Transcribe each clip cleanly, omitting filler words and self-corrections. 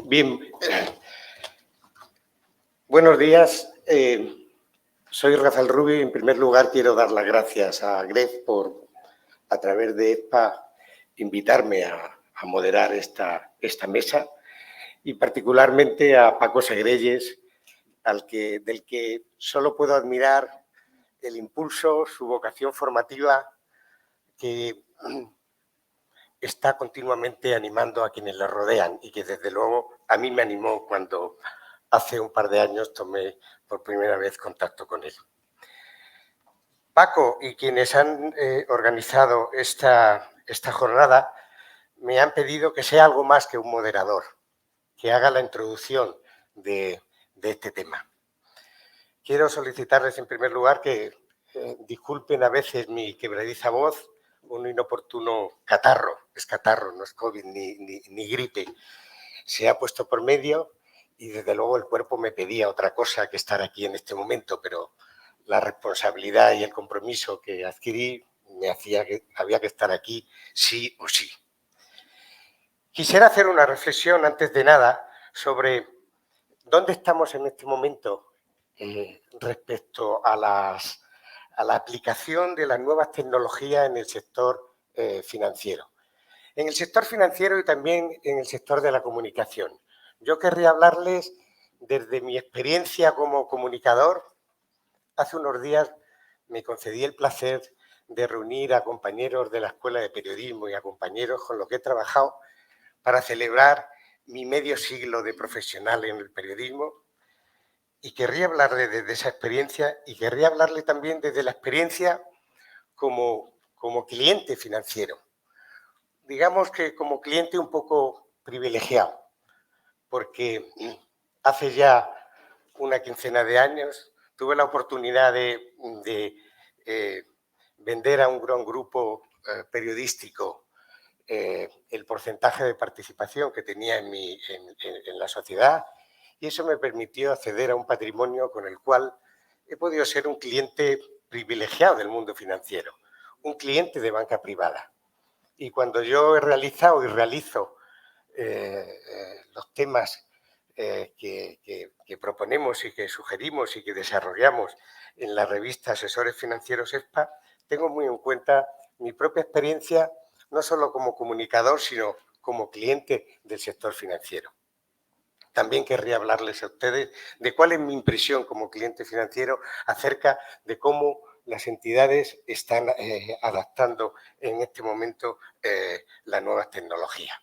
Bien, buenos días. Soy Rafael Rubio y en primer lugar quiero dar las gracias a Greg por, a través de ESPA, invitarme a moderar esta mesa y particularmente a Paco Segrelles, del que solo puedo admirar el impulso, su vocación formativa, que está continuamente animando a quienes le rodean y que desde luego a mí me animó cuando hace un par de años tomé por primera vez contacto con él. Paco y quienes han organizado esta jornada me han pedido que sea algo más que un moderador, que haga la introducción de este tema. Quiero solicitarles en primer lugar que disculpen a veces mi quebradiza voz, un inoportuno catarro, es catarro, no es COVID ni gripe, se ha puesto por medio y desde luego el cuerpo me pedía otra cosa que estar aquí en este momento, pero la responsabilidad y el compromiso que adquirí me hacía que había que estar aquí sí o sí. Quisiera hacer una reflexión antes de nada sobre dónde estamos en este momento respecto a la aplicación de las nuevas tecnologías en el sector financiero. En el sector financiero y también en el sector de la comunicación. Yo querría hablarles desde mi experiencia como comunicador. Hace unos días me concedí el placer de reunir a compañeros de la Escuela de Periodismo y a compañeros con los que he trabajado para celebrar mi medio siglo de profesional en el periodismo. Y querría hablarle desde esa experiencia y querría hablarle también desde la experiencia como cliente financiero. Digamos que como cliente un poco privilegiado, porque hace ya una quincena de años tuve la oportunidad de vender a un gran grupo periodístico el porcentaje de participación que tenía en la sociedad, y eso me permitió acceder a un patrimonio con el cual he podido ser un cliente privilegiado del mundo financiero, un cliente de banca privada. Y cuando yo he realizado y realizo los temas que proponemos y que sugerimos y que desarrollamos en la revista Asesores Financieros ESPA, tengo muy en cuenta mi propia experiencia, no solo como comunicador, sino como cliente del sector financiero. También querría hablarles a ustedes de cuál es mi impresión como cliente financiero acerca de cómo las entidades están adaptando en este momento las nuevas tecnologías.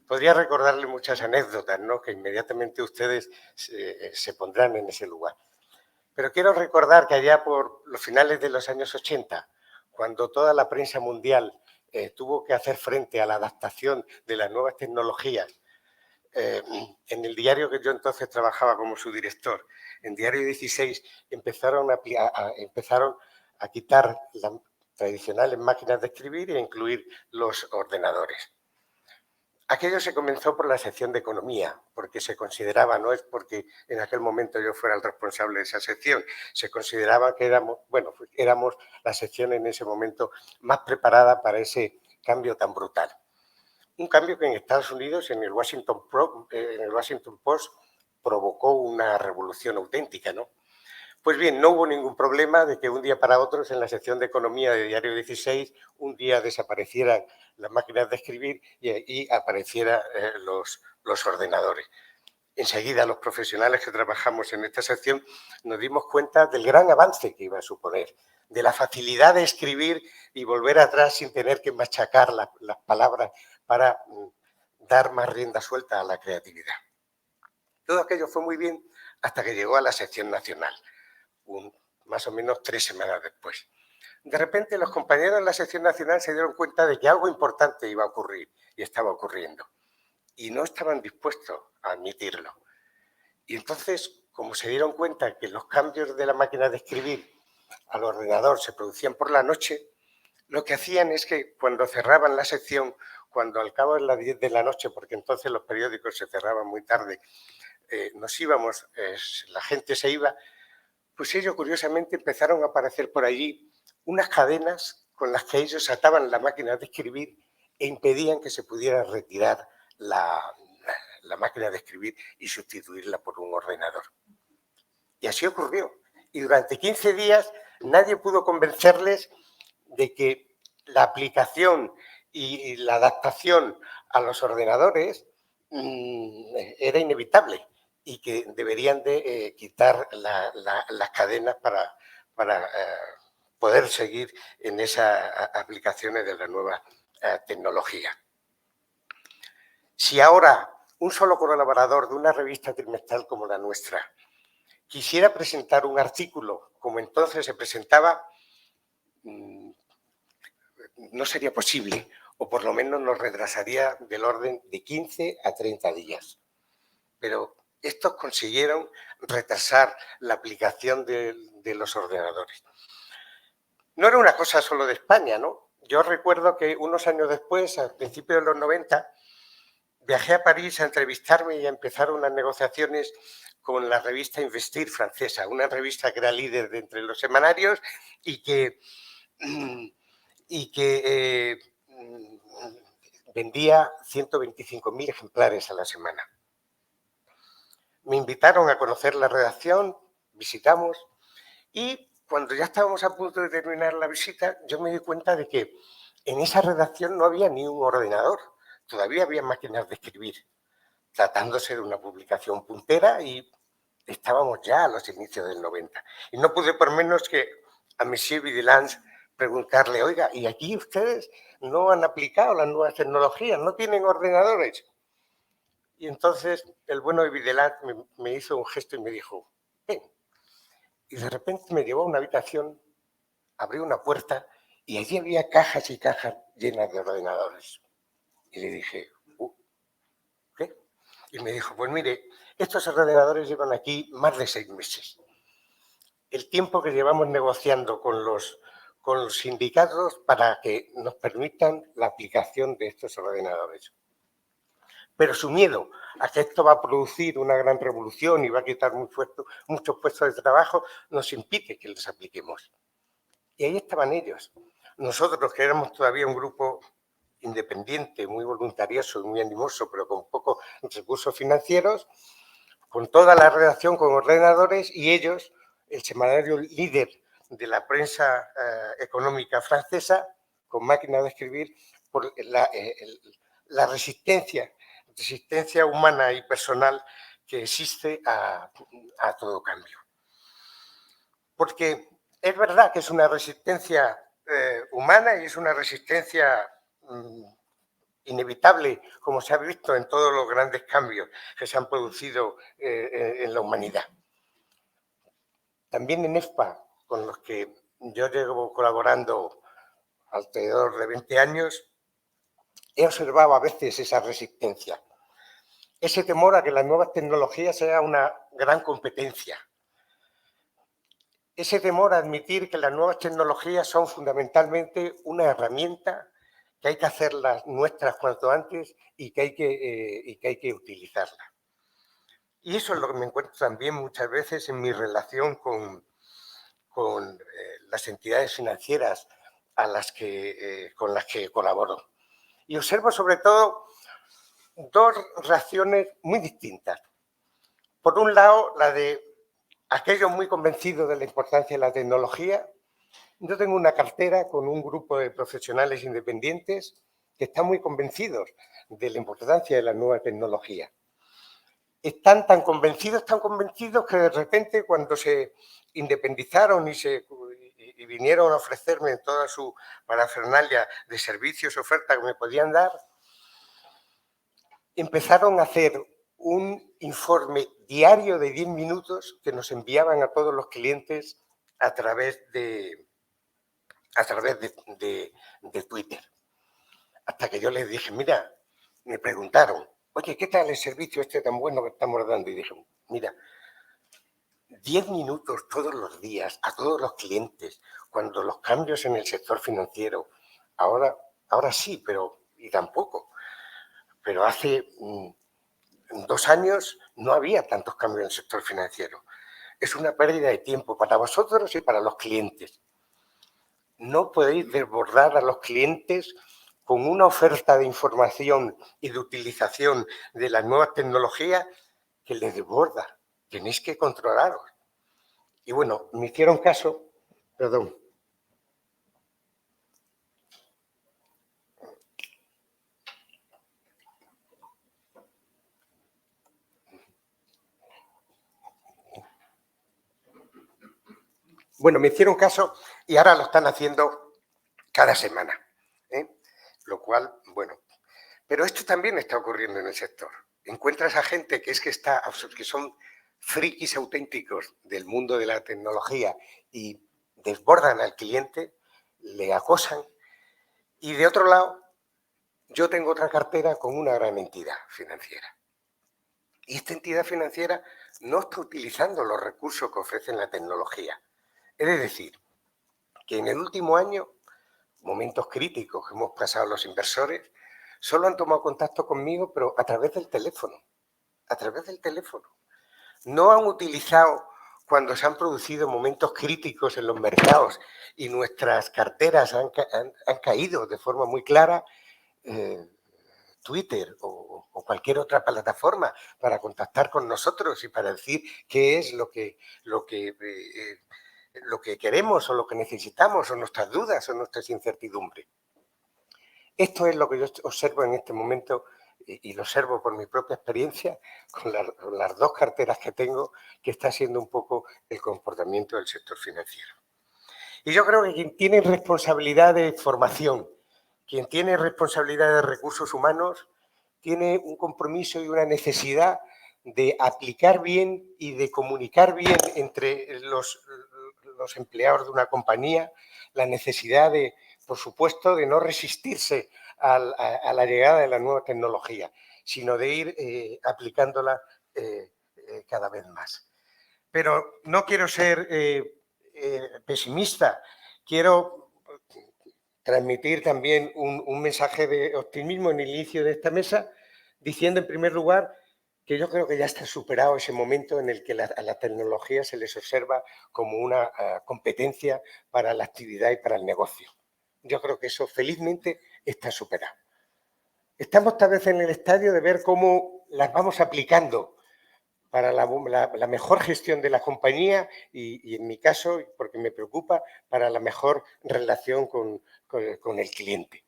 Podría recordarles muchas anécdotas, ¿no?, que inmediatamente ustedes se pondrán en ese lugar. Pero quiero recordar que allá por los finales de los años 80, cuando toda la prensa mundial tuvo que hacer frente a la adaptación de las nuevas tecnologías, en el diario que yo entonces trabajaba como su director, en Diario 16, empezaron a quitar las tradicionales máquinas de escribir e incluir los ordenadores. Aquello se comenzó por la sección de economía, porque se consideraba, no es porque en aquel momento yo fuera el responsable de esa sección, se consideraba que éramos la sección en ese momento más preparada para ese cambio tan brutal. Un cambio que en Estados Unidos, en el Washington Post, provocó una revolución auténtica, ¿no? Pues bien, no hubo ningún problema de que un día para otro, en la sección de economía de Diario 16, un día desaparecieran las máquinas de escribir y aparecieran los ordenadores. Enseguida los profesionales que trabajamos en esta sección nos dimos cuenta del gran avance que iba a suponer, de la facilidad de escribir y volver atrás sin tener que machacar las palabras para dar más rienda suelta a la creatividad. Todo aquello fue muy bien hasta que llegó a la sección nacional, más o menos 3 semanas después. De repente los compañeros de la sección nacional se dieron cuenta de que algo importante iba a ocurrir y estaba ocurriendo y no estaban dispuestos a admitirlo. Y entonces, como se dieron cuenta que los cambios de la máquina de escribir al ordenador se producían por la noche, lo que hacían es que cuando cerraban la sección, cuando al cabo de las 10 de la noche, porque entonces los periódicos se cerraban muy tarde, nos íbamos, la gente se iba, pues ellos curiosamente empezaron a aparecer por allí unas cadenas con las que ellos ataban la máquina de escribir e impedían que se pudiera retirar la la máquina de escribir y sustituirla por un ordenador. Y así ocurrió. Y durante 15 días nadie pudo convencerles de que la aplicación y la adaptación a los ordenadores era inevitable y que deberían de quitar las cadenas para poder seguir en esas aplicaciones de la nueva tecnología. Si ahora un solo colaborador de una revista trimestral como la nuestra quisiera presentar un artículo como entonces se presentaba, no sería posible, o por lo menos nos retrasaría del orden de 15 a 30 días. Pero estos consiguieron retrasar la aplicación de los ordenadores. No era una cosa solo de España, ¿no? Yo recuerdo que unos años después, al principio de los 90, viajé a París a entrevistarme y a empezar unas negociaciones con la revista Investir francesa, una revista que era líder de entre los semanarios y que vendía 125.000 ejemplares a la semana. Me invitaron a conocer la redacción, visitamos y cuando ya estábamos a punto de terminar la visita, yo me di cuenta de que en esa redacción no había ni un ordenador, todavía había máquinas de escribir, tratándose de una publicación puntera y estábamos ya a los inicios del 90. Y no pude por menos que a Monsieur Videlans preguntarle, oiga, ¿y aquí ustedes no han aplicado las nuevas tecnologías? ¿No tienen ordenadores? Y entonces el bueno de Videlans me hizo un gesto y me dijo, ven. Y de repente me llevó a una habitación, abrió una puerta y allí había cajas y cajas llenas de ordenadores. Y le dije, ¿qué? Y me dijo, pues mire, estos ordenadores llevan aquí más de 6 meses. El tiempo que llevamos negociando con los sindicatos para que nos permitan la aplicación de estos ordenadores. Pero su miedo a que esto va a producir una gran revolución y va a quitar muchos puestos de trabajo nos impide que les apliquemos. Y ahí estaban ellos. Nosotros, que éramos todavía un grupo independiente, muy voluntarioso y muy animoso, pero con pocos recursos financieros, con toda la redacción con ordenadores y ellos, el semanario líder de la prensa económica francesa, con máquina de escribir, por la resistencia humana y personal que existe a todo cambio. Porque es verdad que es una resistencia humana y es una resistencia inevitable, como se ha visto en todos los grandes cambios que se han producido en la humanidad. También en EFPA, con los que yo llevo colaborando alrededor de 20 años, he observado a veces esa resistencia, ese temor a que las nuevas tecnologías sean una gran competencia, ese temor a admitir que las nuevas tecnologías son fundamentalmente una herramienta que hay que hacerlas nuestras cuanto antes y que hay que utilizarlas. Y eso es lo que me encuentro también muchas veces en mi relación con las entidades financieras con las que colaboro. Y observo sobre todo dos reacciones muy distintas. Por un lado, la de aquellos muy convencidos de la importancia de la tecnología. Yo tengo una cartera con un grupo de profesionales independientes que están muy convencidos de la importancia de la nueva tecnología. Están tan convencidos que de repente cuando se independizaron y vinieron a ofrecerme en toda su parafernalia de servicios, ofertas que me podían dar, empezaron a hacer un informe diario de 10 minutos que nos enviaban a todos los clientes a través de Twitter. Hasta que yo les dije, mira, me preguntaron, oye, ¿qué tal el servicio este tan bueno que estamos dando? Y dije, mira, 10 minutos todos los días a todos los clientes, cuando los cambios en el sector financiero, ahora sí, pero y tampoco. Pero hace 2 años no había tantos cambios en el sector financiero. Es una pérdida de tiempo para vosotros y para los clientes. No podéis desbordar a los clientes con una oferta de información y de utilización de las nuevas tecnologías que les desborda. Tenéis que controlaros. Y bueno, me hicieron caso, perdón. Bueno, me hicieron caso y ahora lo están haciendo cada semana, ¿eh? Lo cual, bueno, pero esto también está ocurriendo en el sector. Encuentras a gente que que son frikis auténticos del mundo de la tecnología y desbordan al cliente, le acosan. Y de otro lado, yo tengo otra cartera con una gran entidad financiera. Y esta entidad financiera no está utilizando los recursos que ofrece la tecnología. Es decir, que en el último año, momentos críticos que hemos pasado los inversores, solo han tomado contacto conmigo, pero a través del teléfono. A través del teléfono. No han utilizado, cuando se han producido momentos críticos en los mercados y nuestras carteras han caído de forma muy clara, Twitter o cualquier otra plataforma para contactar con nosotros y para decir qué es lo que queremos o lo que necesitamos o nuestras dudas o nuestras incertidumbres. Esto es lo que yo observo en este momento y lo observo por mi propia experiencia con las dos carteras que tengo, que está siendo un poco el comportamiento del sector financiero. Y yo creo que quien tiene responsabilidad de formación, quien tiene responsabilidad de recursos humanos, tiene un compromiso y una necesidad de aplicar bien y de comunicar bien entre los empleados de una compañía la necesidad de, por supuesto, de no resistirse a la llegada de la nueva tecnología, sino de ir aplicándola cada vez más. Pero no quiero ser pesimista, quiero transmitir también un mensaje de optimismo en el inicio de esta mesa, diciendo en primer lugar que yo creo que ya está superado ese momento en el que a la tecnología se les observa como una competencia para la actividad y para el negocio. Yo creo que eso felizmente está superado. Estamos tal vez en el estadio de ver cómo las vamos aplicando para la mejor gestión de la compañía y en mi caso, porque me preocupa, para la mejor relación con el cliente.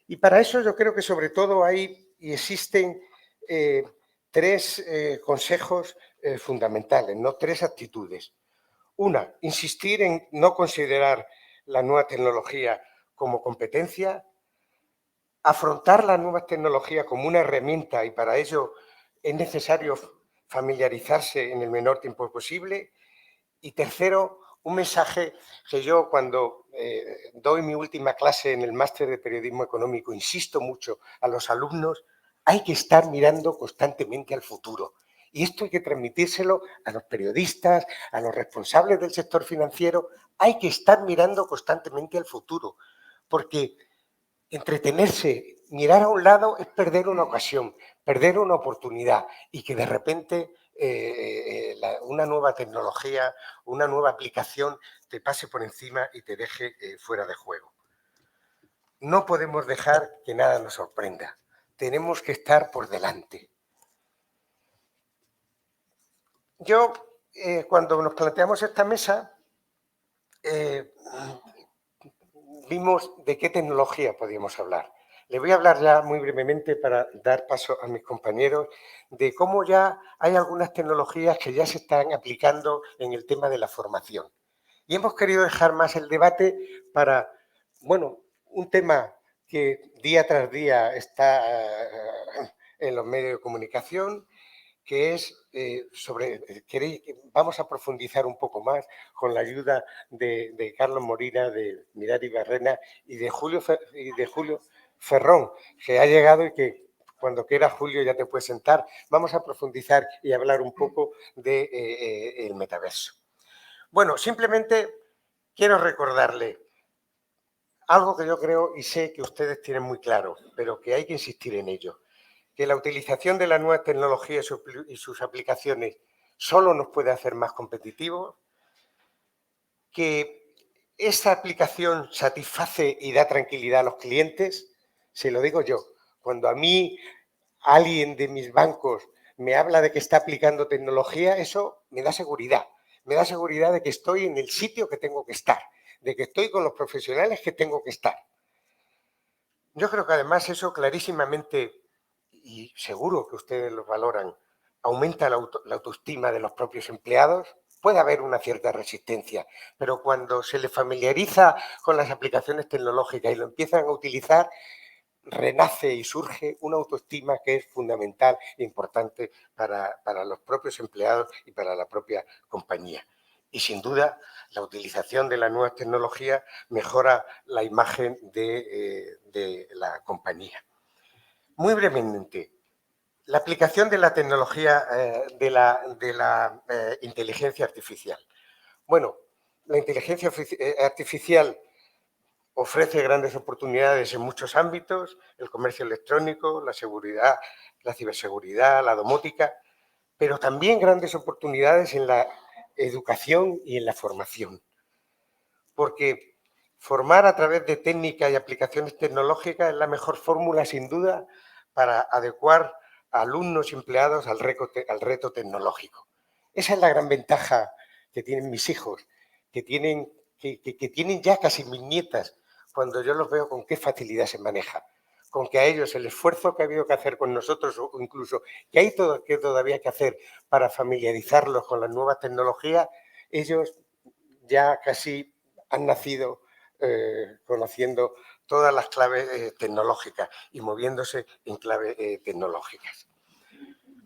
Y para eso yo creo que sobre todo hay y existen tres consejos fundamentales, ¿no? Tres actitudes. Una, insistir en no considerar la nueva tecnología como competencia, afrontar las nuevas tecnologías como una herramienta y para ello es necesario familiarizarse en el menor tiempo posible. Y tercero, un mensaje que yo cuando doy mi última clase en el máster de periodismo económico insisto mucho a los alumnos, hay que estar mirando constantemente al futuro. Y esto hay que transmitírselo a los periodistas, a los responsables del sector financiero, hay que estar mirando constantemente al futuro, porque entretenerse, mirar a un lado es perder una ocasión, perder una oportunidad y que de repente una nueva tecnología, una nueva aplicación te pase por encima y te deje fuera de juego. No podemos dejar que nada nos sorprenda. Tenemos que estar por delante. Yo, cuando nos planteamos esta mesa, vimos de qué tecnología podíamos hablar. Le voy a hablar ya muy brevemente para dar paso a mis compañeros de cómo ya hay algunas tecnologías que ya se están aplicando en el tema de la formación. Y hemos querido dejar más el debate para, bueno, un tema que día tras día está en los medios de comunicación, que es vamos a profundizar un poco más con la ayuda de Carlos Morina, de Mirari Barrena y de Julio Ferrón, que ha llegado y que cuando quiera, Julio, ya te puedes sentar. Vamos a profundizar y hablar un poco del metaverso. Bueno, simplemente quiero recordarle algo que yo creo y sé que ustedes tienen muy claro, pero que hay que insistir en ello, que la utilización de la nueva tecnología y sus aplicaciones solo nos puede hacer más competitivos, que esa aplicación satisface y da tranquilidad a los clientes, Se lo digo yo. Cuando a mí alguien de mis bancos me habla de que está aplicando tecnología, eso me da seguridad. Me da seguridad de que estoy en el sitio que tengo que estar, de que estoy con los profesionales que tengo que estar. Yo creo que además eso clarísimamente, y seguro que ustedes lo valoran, aumenta la autoestima de los propios empleados. Puede haber una cierta resistencia, pero cuando se les familiariza con las aplicaciones tecnológicas y lo empiezan a utilizar, renace y surge una autoestima que es fundamental e importante para los propios empleados y para la propia compañía. Y sin duda, la utilización de las nuevas tecnologías mejora la imagen de la compañía. Muy brevemente, la aplicación de la tecnología de la inteligencia artificial. Bueno, la inteligencia artificial ofrece grandes oportunidades en muchos ámbitos: el comercio electrónico, la seguridad, la ciberseguridad, la domótica, pero también grandes oportunidades en la educación y en la formación. Porque formar a través de técnicas y aplicaciones tecnológicas es la mejor fórmula, sin duda, para adecuar a alumnos y empleados al reto tecnológico. Esa es la gran ventaja que tienen mis hijos, que tienen ya casi mis nietas, cuando yo los veo con qué facilidad se maneja, con que a ellos el esfuerzo que ha habido que hacer con nosotros, o incluso que hay todavía que hacer para familiarizarlos con las nuevas tecnologías, ellos ya casi han nacido conociendo todas las claves tecnológicas y moviéndose en claves tecnológicas.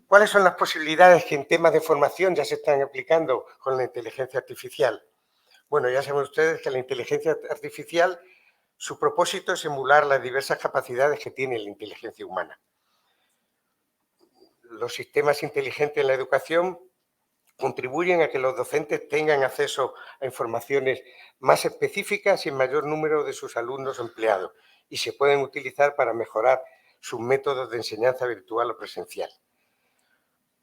¿Cuáles son las posibilidades que en temas de formación ya se están aplicando con la inteligencia artificial? Bueno, ya saben ustedes que la inteligencia artificial, su propósito es emular las diversas capacidades que tiene la inteligencia humana. Los sistemas inteligentes en la educación contribuyen a que los docentes tengan acceso a informaciones más específicas y en mayor número de sus alumnos o empleados, y se pueden utilizar para mejorar sus métodos de enseñanza virtual o presencial.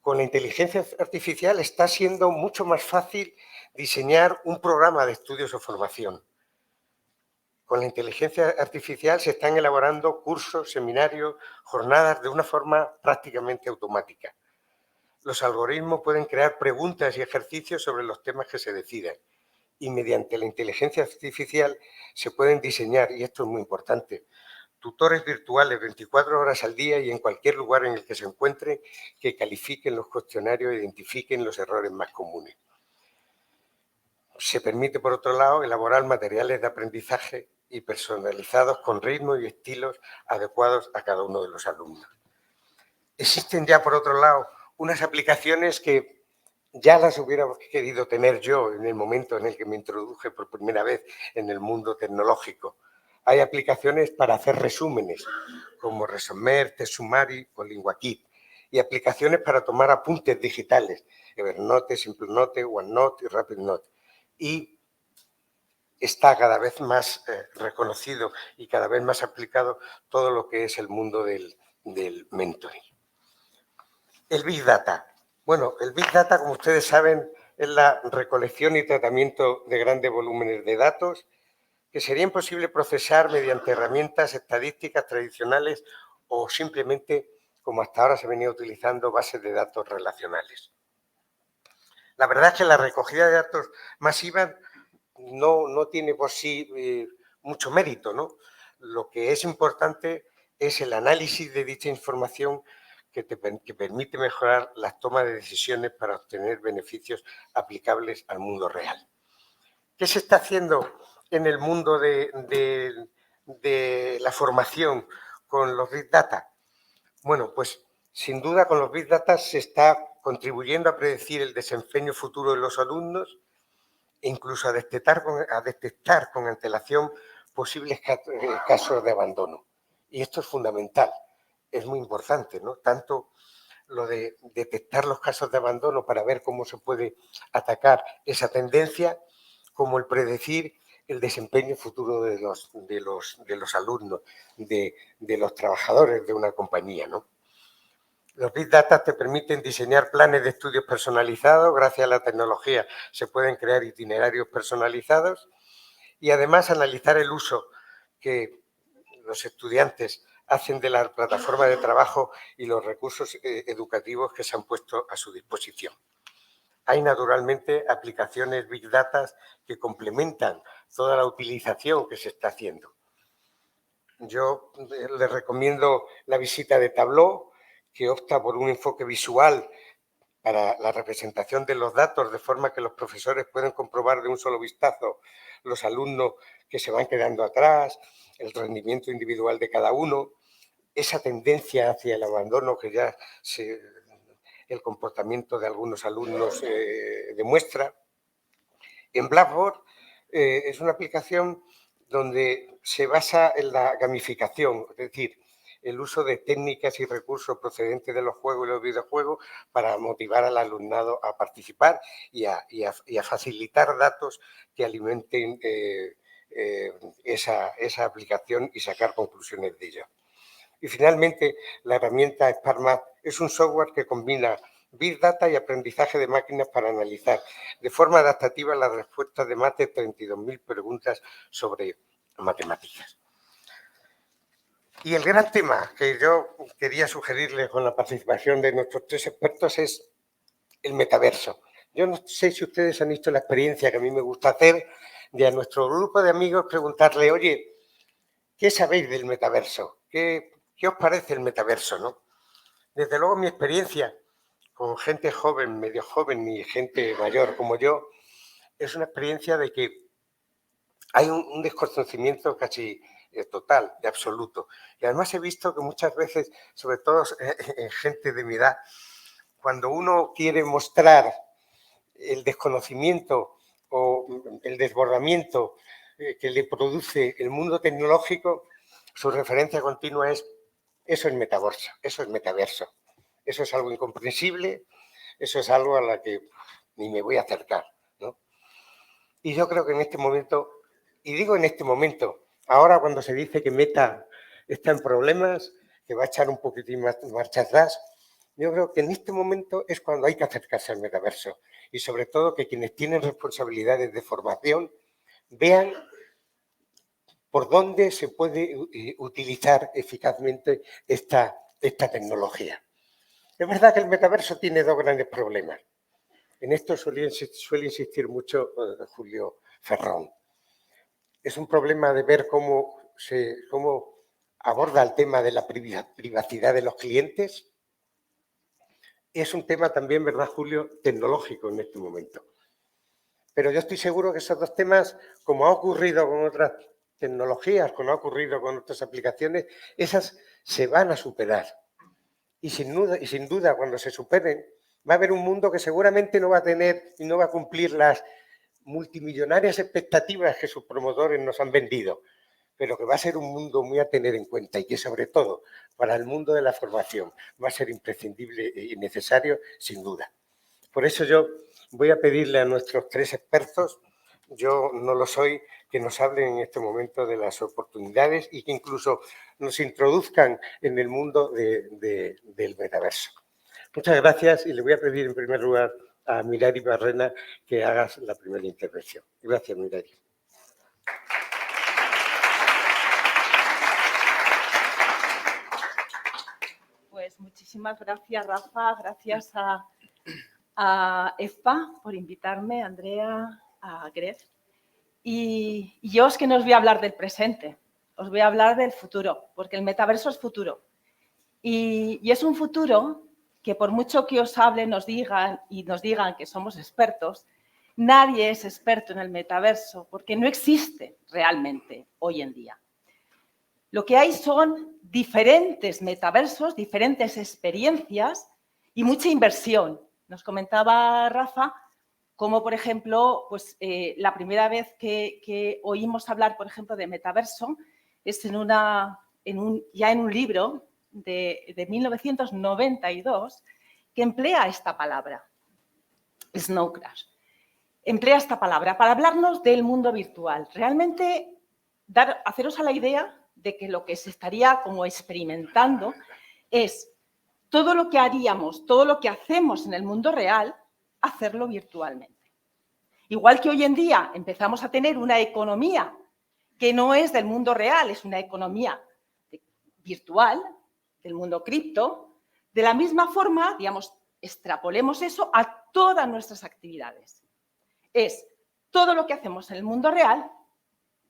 Con la inteligencia artificial está siendo mucho más fácil diseñar un programa de estudios o formación. Con la inteligencia artificial se están elaborando cursos, seminarios, jornadas de una forma prácticamente automática. Los algoritmos pueden crear preguntas y ejercicios sobre los temas que se decidan, y mediante la inteligencia artificial se pueden diseñar, y esto es muy importante, tutores virtuales 24 horas al día y en cualquier lugar en el que se encuentren, que califiquen los cuestionarios e identifiquen los errores más comunes. Se permite, por otro lado, elaborar materiales de aprendizaje y personalizados con ritmos y estilos adecuados a cada uno de los alumnos. Existen ya, por otro lado, unas aplicaciones que ya las hubiera querido tener yo en el momento en el que me introduje por primera vez en el mundo tecnológico. Hay aplicaciones para hacer resúmenes, como Resumer, Tesumari o LinguaKit, y aplicaciones para tomar apuntes digitales, Evernote, SimpleNote, OneNote y RapidNote. Y está cada vez más reconocido y cada vez más aplicado todo lo que es el mundo del mentoring. El Big Data. Bueno, el Big Data, como ustedes saben, es la recolección y tratamiento de grandes volúmenes de datos que sería imposible procesar mediante herramientas estadísticas tradicionales o simplemente, como hasta ahora se venía utilizando, bases de datos relacionales. La verdad es que la recogida de datos masiva no tiene por sí mucho mérito, ¿no? Lo que es importante es el análisis de dicha información que permite mejorar las tomas de decisiones para obtener beneficios aplicables al mundo real. ¿Qué se está haciendo en el mundo de la formación con los Big Data? Bueno, pues sin duda con los Big Data se está contribuyendo a predecir el desempeño futuro de los alumnos e incluso a detectar con antelación posibles casos de abandono. Y esto es fundamental, es muy importante, ¿no? Tanto lo de detectar los casos de abandono para ver cómo se puede atacar esa tendencia, como el predecir el desempeño futuro de los alumnos, de los trabajadores de una compañía, ¿no? Los Big Data te permiten diseñar planes de estudios personalizados. Gracias a la tecnología se pueden crear itinerarios personalizados y además analizar el uso que los estudiantes hacen de la plataforma de trabajo y los recursos educativos que se han puesto a su disposición. Hay, naturalmente, aplicaciones Big Data que complementan toda la utilización que se está haciendo. Yo les recomiendo la visita de Tableau, que opta por un enfoque visual para la representación de los datos, de forma que los profesores pueden comprobar de un solo vistazo los alumnos que se van quedando atrás, el rendimiento individual de cada uno, esa tendencia hacia el abandono que ya el comportamiento de algunos alumnos demuestra. En Blackboard es una aplicación donde se basa en la gamificación, es decir, el uso de técnicas y recursos procedentes de los juegos y los videojuegos para motivar al alumnado a participar y a facilitar datos que alimenten esa aplicación y sacar conclusiones de ella. Y finalmente, la herramienta SparkMath es un software que combina Big Data y aprendizaje de máquinas para analizar de forma adaptativa las respuestas de más de 32.000 preguntas sobre matemáticas. Y el gran tema que yo quería sugerirles con la participación de nuestros tres expertos es el metaverso. Yo no sé si ustedes han visto la experiencia que a mí me gusta hacer de a nuestro grupo de amigos preguntarle, oye, ¿qué sabéis del metaverso? ¿Qué os parece el metaverso, no? Desde luego mi experiencia con gente joven, medio joven y gente mayor como yo, es una experiencia de que hay un desconocimiento casi total, de absoluto. Y además he visto que muchas veces, sobre todo en gente de mi edad, cuando uno quiere mostrar el desconocimiento o el desbordamiento que le produce el mundo tecnológico, su referencia continua es eso es metaverso, eso es metaverso. Eso es algo incomprensible, eso es algo a la que ni me voy a acercar, ¿no? Y yo creo que en este momento, y digo en este momento, ahora cuando se dice que Meta está en problemas, que va a echar un poquitín más marcha atrás, yo creo que en este momento es cuando hay que acercarse al metaverso y sobre todo que quienes tienen responsabilidades de formación vean por dónde se puede utilizar eficazmente esta tecnología. Es verdad que el metaverso tiene dos grandes problemas. En esto suele insistir mucho Julio Ferrón. Es un problema de ver cómo aborda el tema de la privacidad de los clientes. Es un tema también, ¿verdad, Julio?, tecnológico en este momento. Pero yo estoy seguro que esos dos temas, como ha ocurrido con otras tecnologías, como ha ocurrido con otras aplicaciones, esas se van a superar. Y sin duda, cuando se superen, va a haber un mundo que seguramente no va a tener y no va a cumplir las multimillonarias expectativas que sus promotores nos han vendido, pero que va a ser un mundo muy a tener en cuenta y que, sobre todo, para el mundo de la formación va a ser imprescindible y necesario, sin duda. Por eso yo voy a pedirle a nuestros tres expertos, yo no lo soy, que nos hablen en este momento de las oportunidades y que incluso nos introduzcan en el mundo del metaverso. Muchas gracias y le voy a pedir en primer lugar a Mirari Barrena que haga la primera intervención. Gracias, Mirari. Pues muchísimas gracias, Rafa. Gracias a EFPA por invitarme, a Andrea, a Greg. Y yo es que no os voy a hablar del presente, os voy a hablar del futuro, porque el metaverso es futuro. Y es un futuro que por mucho que os hablen, nos digan que somos expertos, nadie es experto en el metaverso porque no existe realmente hoy en día. Lo que hay son diferentes metaversos, diferentes experiencias y mucha inversión. Nos comentaba Rafa cómo, por ejemplo, pues, la primera vez que oímos hablar, por ejemplo, de metaverso es ya en un libro de 1992 que emplea esta palabra, Snow Crash. Emplea esta palabra para hablarnos del mundo virtual. Realmente, haceros a la idea de que lo que se estaría como experimentando es todo lo que haríamos, todo lo que hacemos en el mundo real, hacerlo virtualmente. Igual que hoy en día empezamos a tener una economía que no es del mundo real, es una economía virtual, del mundo cripto, de la misma forma, digamos, extrapolemos eso a todas nuestras actividades. Es todo lo que hacemos en el mundo real,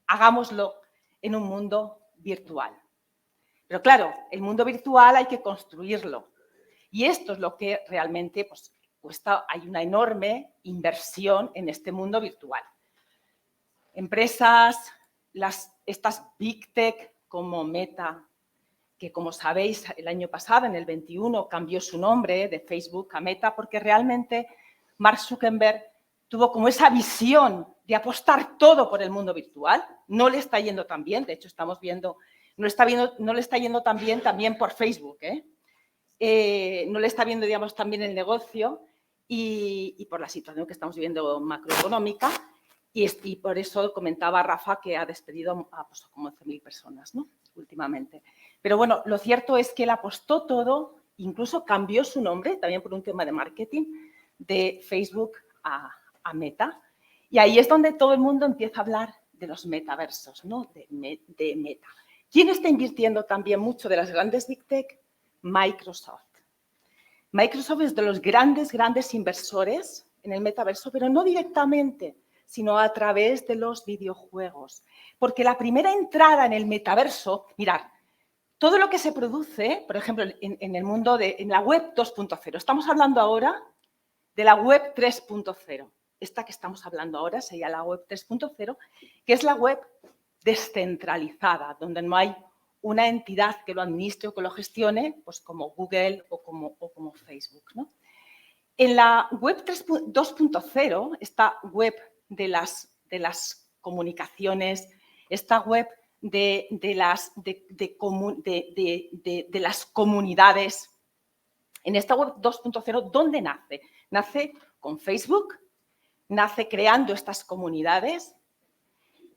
hagámoslo en un mundo virtual. Pero claro, el mundo virtual hay que construirlo. Y esto es lo que realmente pues, cuesta, hay una enorme inversión en este mundo virtual. Empresas, estas Big Tech como Meta, que como sabéis el año pasado, en el 21, cambió su nombre de Facebook a Meta porque realmente Mark Zuckerberg tuvo como esa visión de apostar todo por el mundo virtual. No le está yendo tan bien, de hecho estamos viendo, no le está yendo tan bien también por Facebook, no le está viendo, digamos, también el negocio y por la situación que estamos viviendo macroeconómica y por eso comentaba Rafa que ha despedido a pues, como 11.000 personas, ¿no? Últimamente. Pero bueno, lo cierto es que él apostó todo, incluso cambió su nombre, también por un tema de marketing, de Facebook a Meta. Y ahí es donde todo el mundo empieza a hablar de los metaversos, ¿no? De Meta. ¿Quién está invirtiendo también mucho de las grandes Big Tech? Microsoft. Microsoft es de los grandes inversores en el metaverso, pero no directamente, sino a través de los videojuegos. Porque la primera entrada en el metaverso, mirad, todo lo que se produce, por ejemplo, en el mundo en la web 2.0, estamos hablando ahora de la web 3.0. Esta que estamos hablando ahora sería la web 3.0, que es la web descentralizada, donde no hay una entidad que lo administre o que lo gestione, pues como Google o como Facebook, ¿no? En la web 2.0, esta web de las comunicaciones, esta web de las comunidades, en esta web 2.0, ¿dónde nace? Nace con Facebook, nace creando estas comunidades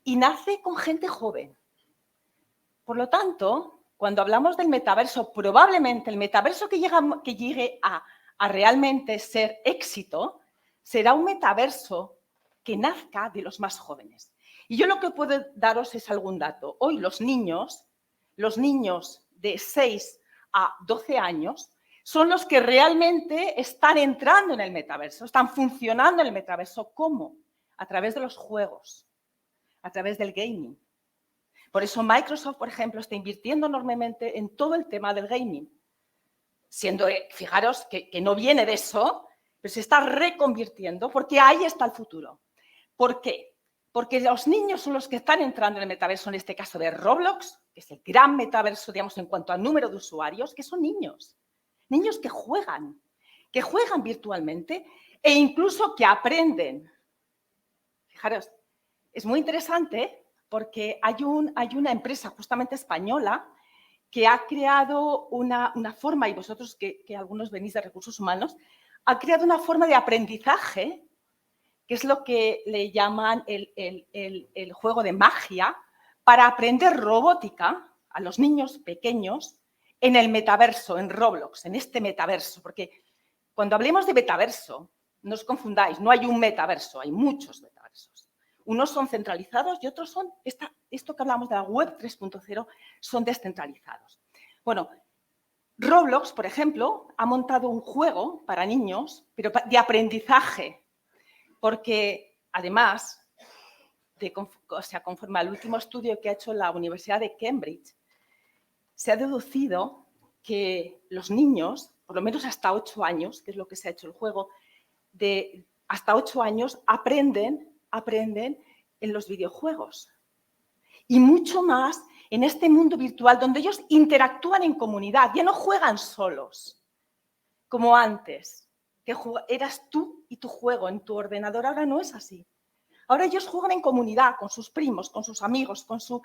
y nace con gente joven. Por lo tanto, cuando hablamos del metaverso, probablemente el metaverso que llegue a realmente ser éxito será un metaverso que nazca de los más jóvenes. Y yo lo que puedo daros es algún dato. Hoy los niños de 6 a 12 años son los que realmente están entrando en el metaverso, están funcionando en el metaverso. ¿Cómo? A través de los juegos, a través del gaming. Por eso Microsoft, por ejemplo, está invirtiendo enormemente en todo el tema del gaming. Fijaros que no viene de eso, pero se está reconvirtiendo porque ahí está el futuro. ¿Por qué? Porque los niños son los que están entrando en el metaverso, en este caso de Roblox, que es el gran metaverso, digamos, en cuanto al número de usuarios, que son niños. Niños que juegan virtualmente e incluso que aprenden. Fijaros, es muy interesante porque hay una empresa justamente española que ha creado una forma, y vosotros que algunos venís de recursos humanos, ha creado una forma de aprendizaje, que es lo que le llaman el juego de magia, para aprender robótica a los niños pequeños en el metaverso, en Roblox, en este metaverso. Porque cuando hablemos de metaverso, no os confundáis, no hay un metaverso, hay muchos metaversos. Unos son centralizados y otros son, esto que hablamos de la web 3.0, son descentralizados. Bueno, Roblox, por ejemplo, ha montado un juego para niños, pero de aprendizaje, porque además, conforme al último estudio que ha hecho la Universidad de Cambridge, se ha deducido que los niños, por lo menos hasta 8 años, que es lo que se ha hecho el juego, hasta 8 años aprenden en los videojuegos. Y mucho más en este mundo virtual donde ellos interactúan en comunidad, ya no juegan solos, como antes, que eras tú y tu juego en tu ordenador. Ahora no es así. Ahora ellos juegan en comunidad, con sus primos, con sus amigos, con su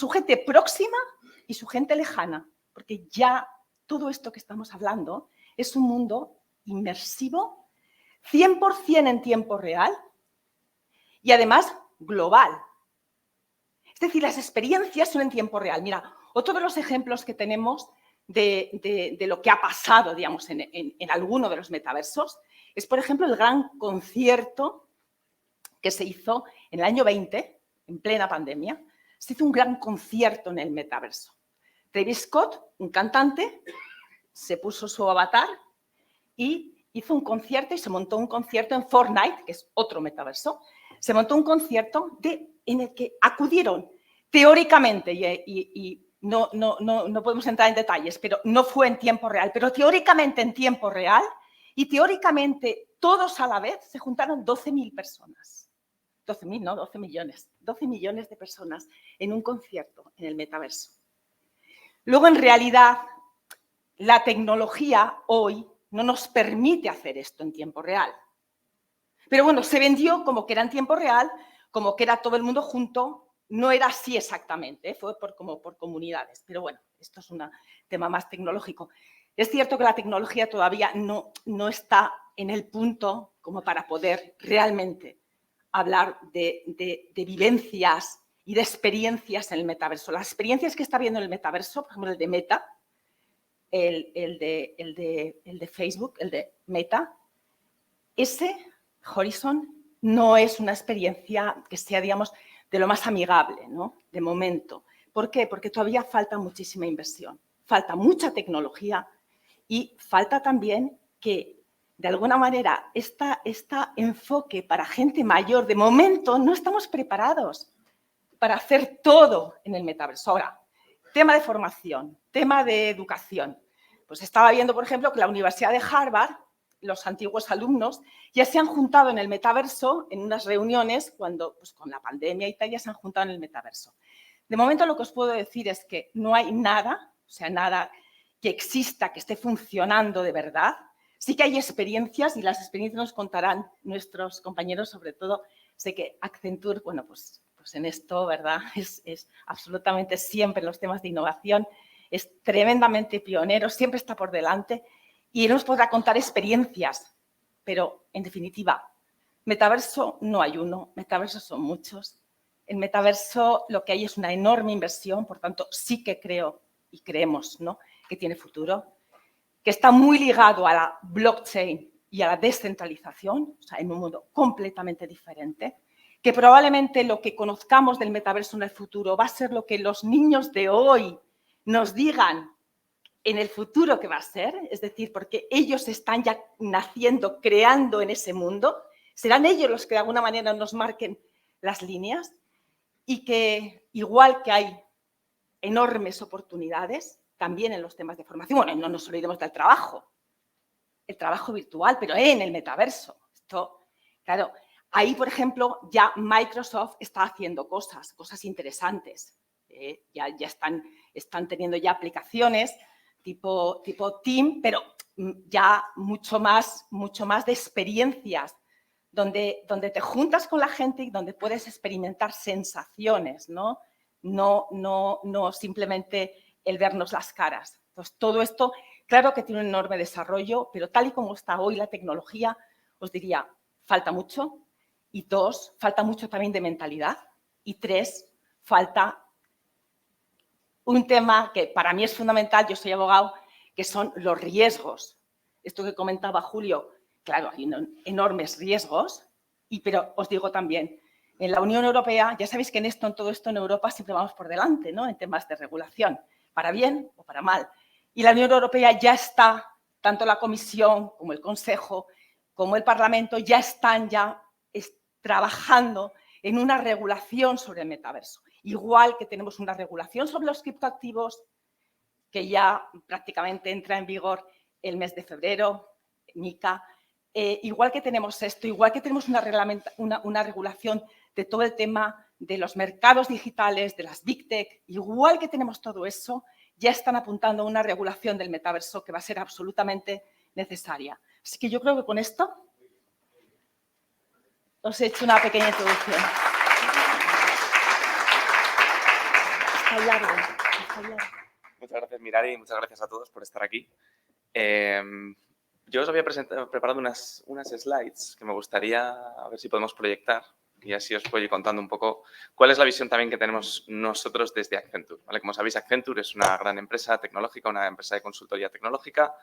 gente próxima y su gente lejana, porque ya todo esto que estamos hablando es un mundo inmersivo, 100% en tiempo real y además global. Es decir, las experiencias son en tiempo real. Mira, otro de los ejemplos que tenemos de lo que ha pasado, digamos, en alguno de los metaversos es, por ejemplo, el gran concierto que se hizo en el año 20, en plena pandemia, se hizo un gran concierto en el metaverso. Travis Scott, un cantante, se puso su avatar y hizo un concierto y se montó un concierto en Fortnite, que es otro metaverso. Se montó un concierto en el que acudieron teóricamente, y no podemos entrar en detalles, pero no fue en tiempo real, pero teóricamente en tiempo real y teóricamente todos a la vez se juntaron 12.000 personas. 12.000, no, 12 millones. 12 millones de personas en un concierto en el metaverso. Luego, en realidad, la tecnología hoy no nos permite hacer esto en tiempo real. Pero bueno, se vendió como que era en tiempo real, como que era todo el mundo junto. No era así exactamente, fue como por comunidades. Pero bueno, esto es un tema más tecnológico. Es cierto que la tecnología todavía no está en el punto como para poder realmente hablar de vivencias y de experiencias en el metaverso. Las experiencias que está viendo en el metaverso, por ejemplo, el de Meta, el de Facebook, el de Meta, ese Horizon no es una experiencia que sea, digamos, de lo más amigable, ¿no? De momento. ¿Por qué? Porque todavía falta muchísima inversión, falta mucha tecnología y falta también que, de alguna manera, este enfoque para gente mayor, de momento no estamos preparados para hacer todo en el metaverso. Ahora, tema de formación, tema de educación. Pues estaba viendo, por ejemplo, que la Universidad de Harvard, los antiguos alumnos, ya se han juntado en el metaverso en unas reuniones cuando, pues con la pandemia y tal, ya se han juntado en el metaverso. De momento lo que os puedo decir es que no hay nada, o sea, nada que exista, que esté funcionando de verdad. Sí que hay experiencias y las experiencias nos contarán nuestros compañeros, sobre todo, sé que Accenture, bueno, pues en esto, ¿verdad? Es absolutamente siempre en los temas de innovación, es tremendamente pionero, siempre está por delante y nos podrá contar experiencias, pero en definitiva, metaverso no hay uno, metaverso son muchos. En metaverso lo que hay es una enorme inversión, por tanto, sí que creo y creemos, ¿no?, que tiene futuro, que está muy ligado a la blockchain y a la descentralización, o sea, en un mundo completamente diferente, que probablemente lo que conozcamos del metaverso en el futuro va a ser lo que los niños de hoy nos digan en el futuro que va a ser, es decir, porque ellos están ya naciendo, creando en ese mundo, serán ellos los que de alguna manera nos marquen las líneas y que igual que hay enormes oportunidades también en los temas de formación, bueno, no nos olvidemos del trabajo, el trabajo virtual, pero en el metaverso. Esto, claro, ahí, por ejemplo, ya Microsoft está haciendo cosas interesantes. Ya están teniendo ya aplicaciones tipo Team, pero ya mucho más de experiencias, donde te juntas con la gente y donde puedes experimentar sensaciones, ¿no? No simplemente el vernos las caras. Entonces, todo esto, claro que tiene un enorme desarrollo, pero tal y como está hoy la tecnología, os diría, falta mucho. Y 2, falta mucho también de mentalidad. Y 3, falta un tema que para mí es fundamental, yo soy abogado, que son los riesgos. Esto que comentaba Julio, claro, hay enormes riesgos, pero os digo también, en la Unión Europea, ya sabéis que en todo esto en Europa siempre vamos por delante, ¿no?, en temas de regulación, para bien o para mal. Y la Unión Europea ya está, tanto la Comisión como el Consejo, como el Parlamento, ya están trabajando en una regulación sobre el metaverso. Igual que tenemos una regulación sobre los criptoactivos, que ya prácticamente entra en vigor el mes de febrero, MiCA, igual que tenemos esto, igual que tenemos una regulación de todo el tema de los mercados digitales, de las Big Tech, igual que tenemos todo eso, ya están apuntando a una regulación del metaverso que va a ser absolutamente necesaria. Así que yo creo que con esto os he hecho una pequeña introducción. Está largo. Muchas gracias, Mirari, y muchas gracias a todos por estar aquí. Yo os había preparado unas slides que me gustaría a ver si podemos proyectar y así os puedo ir contando un poco cuál es la visión también que tenemos nosotros desde Accenture, ¿vale? Como sabéis, Accenture es una gran empresa tecnológica, una empresa de consultoría tecnológica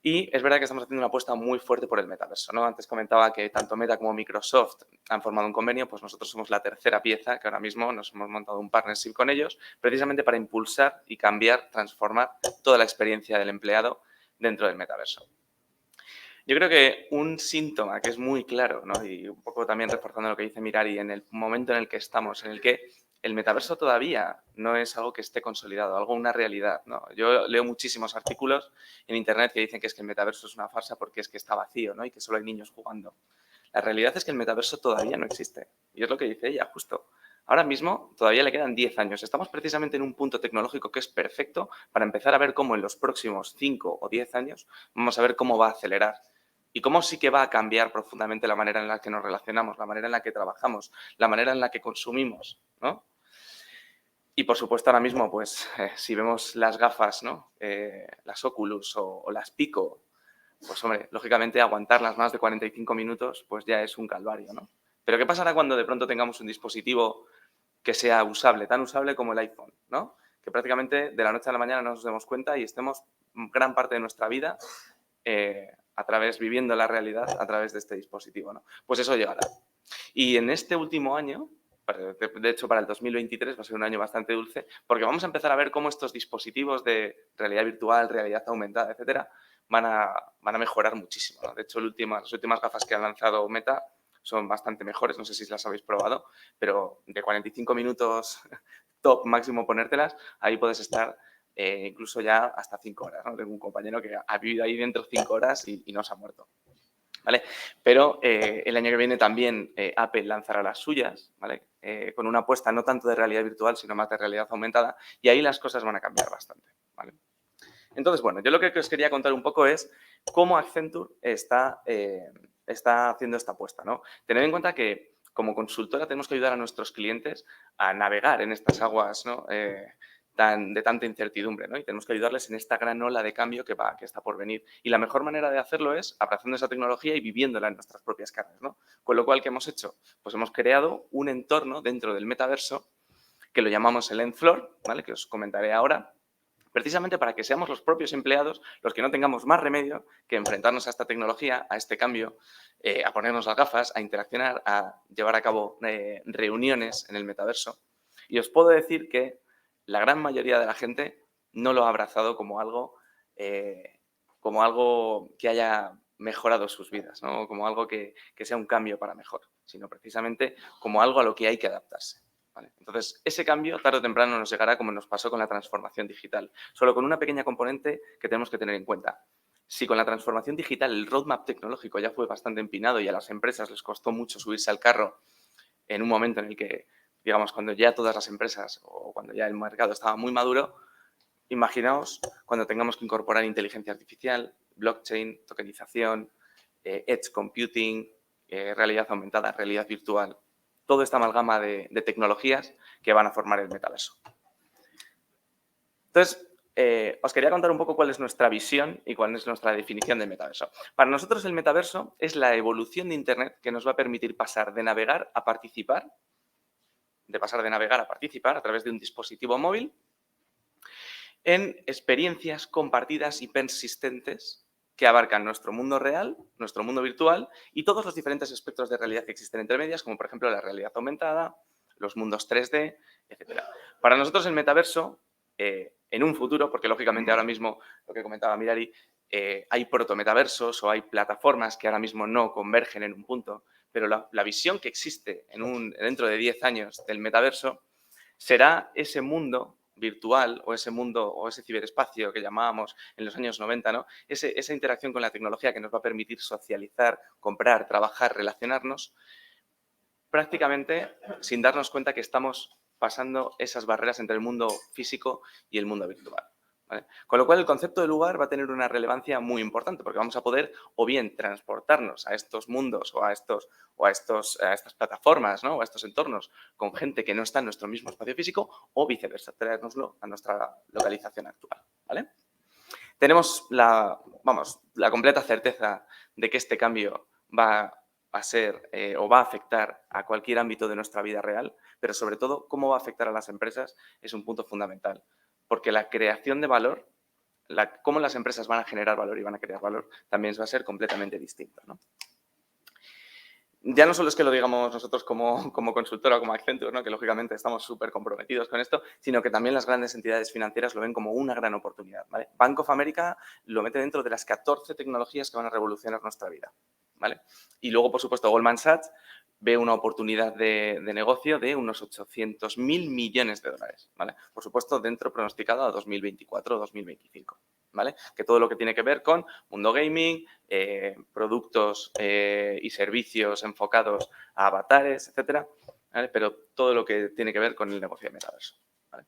Y es verdad que estamos haciendo una apuesta muy fuerte por el metaverso, ¿no? Antes comentaba que tanto Meta como Microsoft han formado un convenio, pues nosotros somos la tercera pieza, que ahora mismo nos hemos montado un partnership con ellos, precisamente para impulsar y cambiar, transformar toda la experiencia del empleado dentro del metaverso. Yo creo que un síntoma que es muy claro, ¿no? Y un poco también reforzando lo que dice Mirari, en el momento en el que estamos, en el que el metaverso todavía no es algo que esté consolidado, algo, una realidad, ¿no? Yo leo muchísimos artículos en Internet que dicen que es que el metaverso es una farsa porque es que está vacío, ¿no? Y que solo hay niños jugando. La realidad es que el metaverso todavía no existe. Y es lo que dice ella, justo. Ahora mismo todavía le quedan 10 años. Estamos precisamente en un punto tecnológico que es perfecto para empezar a ver cómo en los próximos 5 o 10 años vamos a ver cómo va a acelerar. Y cómo sí que va a cambiar profundamente la manera en la que nos relacionamos, la manera en la que trabajamos, la manera en la que consumimos, ¿no? Y, por supuesto, ahora mismo, pues, si vemos las gafas, ¿no? Las Oculus o las Pico, pues, hombre, lógicamente aguantarlas más de 45 minutos, pues ya es un calvario, ¿no? Pero ¿qué pasará cuando de pronto tengamos un dispositivo que sea usable, tan usable como el iPhone, ¿no? Que prácticamente de la noche a la mañana no nos demos cuenta y estemos gran parte de nuestra vida viviendo la realidad a través de este dispositivo, ¿no? Pues eso llegará. Y en este último año, de hecho para el 2023 va a ser un año bastante dulce, porque vamos a empezar a ver cómo estos dispositivos de realidad virtual, realidad aumentada, etcétera, van a mejorar muchísimo, ¿no? De hecho, las últimas gafas que ha lanzado Meta son bastante mejores, no sé si las habéis probado, pero de 45 minutos top máximo ponértelas, ahí puedes estar incluso ya hasta 5 horas, ¿no? Tengo un compañero que ha vivido ahí dentro 5 horas y no se ha muerto. ¿Vale? Pero el año que viene también Apple lanzará las suyas, ¿vale? Con una apuesta no tanto de realidad virtual, sino más de realidad aumentada, y ahí las cosas van a cambiar bastante, ¿vale? Entonces, bueno, yo lo que os quería contar un poco es cómo Accenture está haciendo esta apuesta, ¿no? Tened en cuenta que como consultora tenemos que ayudar a nuestros clientes a navegar en estas aguas, ¿no? De tanta incertidumbre, ¿no? Y tenemos que ayudarles en esta gran ola de cambio que está por venir. Y la mejor manera de hacerlo es abrazando esa tecnología y viviéndola en nuestras propias carnes, ¿no? Con lo cual, ¿qué hemos hecho? Pues hemos creado un entorno dentro del metaverso que lo llamamos el End Floor, ¿vale? Que os comentaré ahora, precisamente para que seamos los propios empleados los que no tengamos más remedio que enfrentarnos a esta tecnología, a este cambio, a ponernos las gafas, a interaccionar, a llevar a cabo reuniones en el metaverso. Y os puedo decir que la gran mayoría de la gente no lo ha abrazado como algo que haya mejorado sus vidas, ¿no? Como algo que sea un cambio para mejor, sino precisamente como algo a lo que hay que adaptarse. ¿Vale? Entonces, ese cambio tarde o temprano nos llegará como nos pasó con la transformación digital, solo con una pequeña componente que tenemos que tener en cuenta. Si con la transformación digital el roadmap tecnológico ya fue bastante empinado y a las empresas les costó mucho subirse al carro en un momento en el que, digamos, cuando ya todas las empresas o cuando ya el mercado estaba muy maduro, imaginaos cuando tengamos que incorporar inteligencia artificial, blockchain, tokenización, edge computing, realidad aumentada, realidad virtual, toda esta amalgama de tecnologías que van a formar el metaverso. Entonces, os quería contar un poco cuál es nuestra visión y cuál es nuestra definición del metaverso. Para nosotros el metaverso es la evolución de Internet que nos va a permitir pasar de navegar a participar, a través de un dispositivo móvil en experiencias compartidas y persistentes que abarcan nuestro mundo real, nuestro mundo virtual y todos los diferentes espectros de realidad que existen entre medias, como por ejemplo la realidad aumentada, los mundos 3D, etc. Para nosotros el metaverso, en un futuro, porque lógicamente ahora mismo, lo que comentaba Mirari, hay protometaversos o hay plataformas que ahora mismo no convergen en un punto, pero la visión que existe dentro de 10 años del metaverso será ese mundo virtual o ese mundo o ese ciberespacio que llamábamos en los años 90, ¿no? Esa interacción con la tecnología que nos va a permitir socializar, comprar, trabajar, relacionarnos, prácticamente sin darnos cuenta que estamos pasando esas barreras entre el mundo físico y el mundo virtual, ¿vale? Con lo cual el concepto de lugar va a tener una relevancia muy importante porque vamos a poder o bien transportarnos a estos mundos o a estas plataformas, ¿no? O a estos entornos con gente que no está en nuestro mismo espacio físico o viceversa, traernoslo a nuestra localización actual, ¿vale? Tenemos la completa certeza de que este cambio va a ser o va a afectar a cualquier ámbito de nuestra vida real, pero sobre todo cómo va a afectar a las empresas es un punto fundamental, porque la creación de valor cómo las empresas van a generar valor y van a crear valor también va a ser completamente distinto, ¿no? Ya no solo es que lo digamos nosotros como consultora o como Accenture, ¿no? Que lógicamente estamos súper comprometidos con esto, sino que también las grandes entidades financieras lo ven como una gran oportunidad, ¿vale? Bank of America lo mete dentro de las 14 tecnologías que van a revolucionar nuestra vida, ¿vale? Y luego, por supuesto, Goldman Sachs ve una oportunidad de negocio de unos 800.000 millones de dólares, ¿vale? Por supuesto, dentro pronosticado a 2024 o 2025, ¿vale? Que todo lo que tiene que ver con mundo gaming, productos y servicios enfocados a avatares, etcétera, ¿vale? Pero todo lo que tiene que ver con el negocio de metaverso, ¿vale?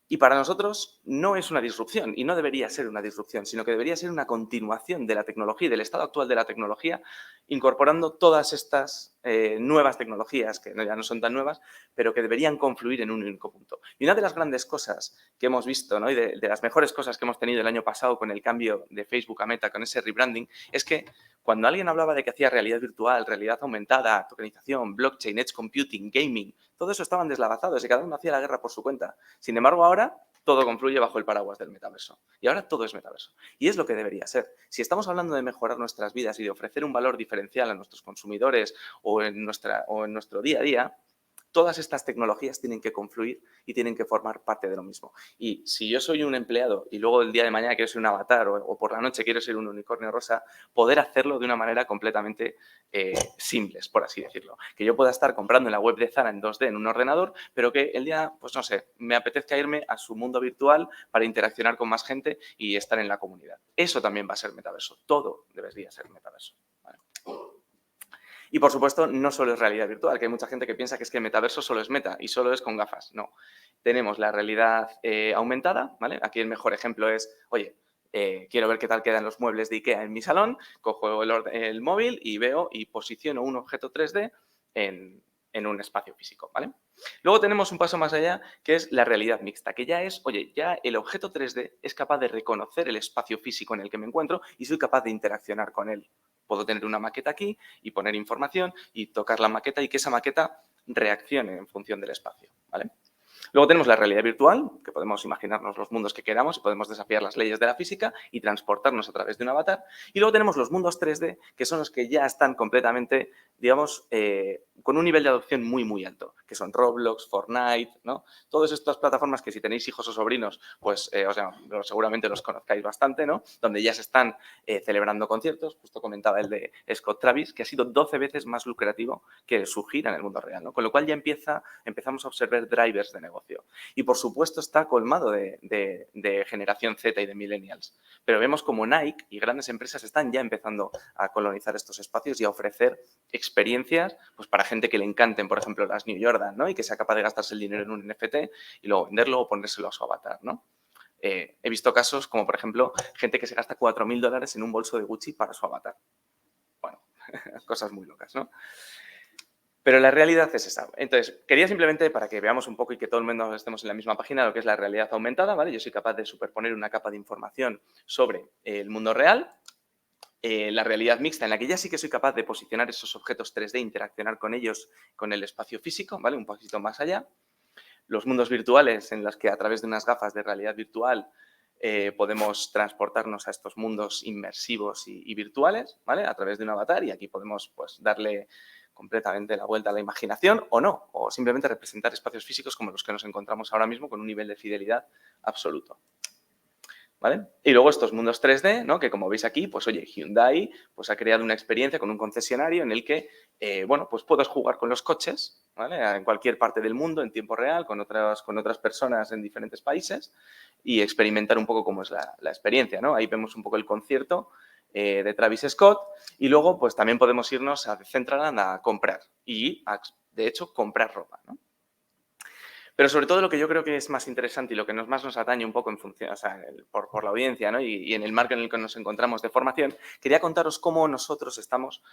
Y para nosotros no es una disrupción y no debería ser una disrupción, sino que debería ser una continuación de la tecnología y del estado actual de la tecnología, incorporando todas estas nuevas tecnologías, que ya no son tan nuevas, pero que deberían confluir en un único punto. Y una de las grandes cosas que hemos visto, ¿no? Y de las mejores cosas que hemos tenido el año pasado con el cambio de Facebook a Meta, con ese rebranding, es que cuando alguien hablaba de que hacía realidad virtual, realidad aumentada, tokenización, blockchain, edge computing, gaming, todo eso estaban deslavazados y cada uno hacía la guerra por su cuenta. Sin embargo, ahora todo confluye bajo el paraguas del metaverso. Y ahora todo es metaverso. Y es lo que debería ser. Si estamos hablando de mejorar nuestras vidas y de ofrecer un valor diferencial a nuestros consumidores o en nuestro día a día, todas estas tecnologías tienen que confluir y tienen que formar parte de lo mismo. Y si yo soy un empleado y luego el día de mañana quiero ser un avatar o por la noche quiero ser un unicornio rosa, poder hacerlo de una manera completamente simples, por así decirlo. Que yo pueda estar comprando en la web de Zara en 2D en un ordenador, pero que el día, pues no sé, me apetezca irme a su mundo virtual para interaccionar con más gente y estar en la comunidad. Eso también va a ser metaverso. Todo debería ser metaverso, ¿vale? Y, por supuesto, no solo es realidad virtual, que hay mucha gente que piensa que es que el metaverso solo es meta y solo es con gafas. No. Tenemos la realidad aumentada, ¿vale? Aquí el mejor ejemplo es, oye, quiero ver qué tal quedan los muebles de IKEA en mi salón, cojo el móvil y veo y posiciono un objeto 3D en un espacio físico, ¿vale? Luego tenemos un paso más allá, que es la realidad mixta, que ya es, oye, ya el objeto 3D es capaz de reconocer el espacio físico en el que me encuentro y soy capaz de interaccionar con él. Puedo tener una maqueta aquí y poner información y tocar la maqueta y que esa maqueta reaccione en función del espacio, ¿vale? Luego tenemos la realidad virtual, que podemos imaginarnos los mundos que queramos y podemos desafiar las leyes de la física y transportarnos a través de un avatar. Y luego tenemos los mundos 3D, que son los que ya están completamente, digamos, con un nivel de adopción muy, muy alto, que son Roblox, Fortnite, ¿no? Todas estas plataformas que si tenéis hijos o sobrinos, pues, seguramente los conozcáis bastante, ¿no? Donde ya se están celebrando conciertos. Justo comentaba el de Scott Travis, que ha sido 12 veces más lucrativo que su gira en el mundo real, ¿no? Con lo cual ya empezamos a observar drivers de negocio. Y, por supuesto, está colmado de generación Z y de millennials. Pero vemos como Nike y grandes empresas están ya empezando a colonizar estos espacios y a ofrecer experiencias pues, para gente que le encanten, por ejemplo, las New Jordan, ¿no? Y que sea capaz de gastarse el dinero en un NFT y luego venderlo o ponérselo a su avatar, ¿no? He visto casos como, por ejemplo, gente que se gasta $4.000 en un bolso de Gucci para su avatar. Bueno, cosas muy locas, ¿no? Pero la realidad es esa. Entonces, quería simplemente, para que veamos un poco y que todo el mundo estemos en la misma página, lo que es la realidad aumentada, ¿vale? Yo soy capaz de superponer una capa de información sobre el mundo real, la realidad mixta, en la que ya sí que soy capaz de posicionar esos objetos 3D, interaccionar con ellos, con el espacio físico, ¿vale? Un poquito más allá. Los mundos virtuales, en los que a través de unas gafas de realidad virtual podemos transportarnos a estos mundos inmersivos y virtuales, ¿vale? A través de un avatar, y aquí podemos pues, darle completamente la vuelta a la imaginación o no, o simplemente representar espacios físicos como los que nos encontramos ahora mismo con un nivel de fidelidad absoluto. ¿Vale? Y luego estos mundos 3D, ¿no? Que como veis aquí, pues oye, Hyundai pues, ha creado una experiencia con un concesionario en el que, bueno, pues puedes jugar con los coches, ¿vale? En cualquier parte del mundo, en tiempo real, con otras personas en diferentes países y experimentar un poco cómo es la experiencia, ¿no? Ahí vemos un poco el concierto de Travis Scott y luego pues también podemos irnos a Decentraland a comprar y, de hecho, comprar ropa, ¿no? Pero sobre todo lo que yo creo que es más interesante y lo que más nos atañe un poco en función, o sea, por la audiencia, ¿no? y en el marco en el que nos encontramos de formación, quería contaros cómo nosotros estamos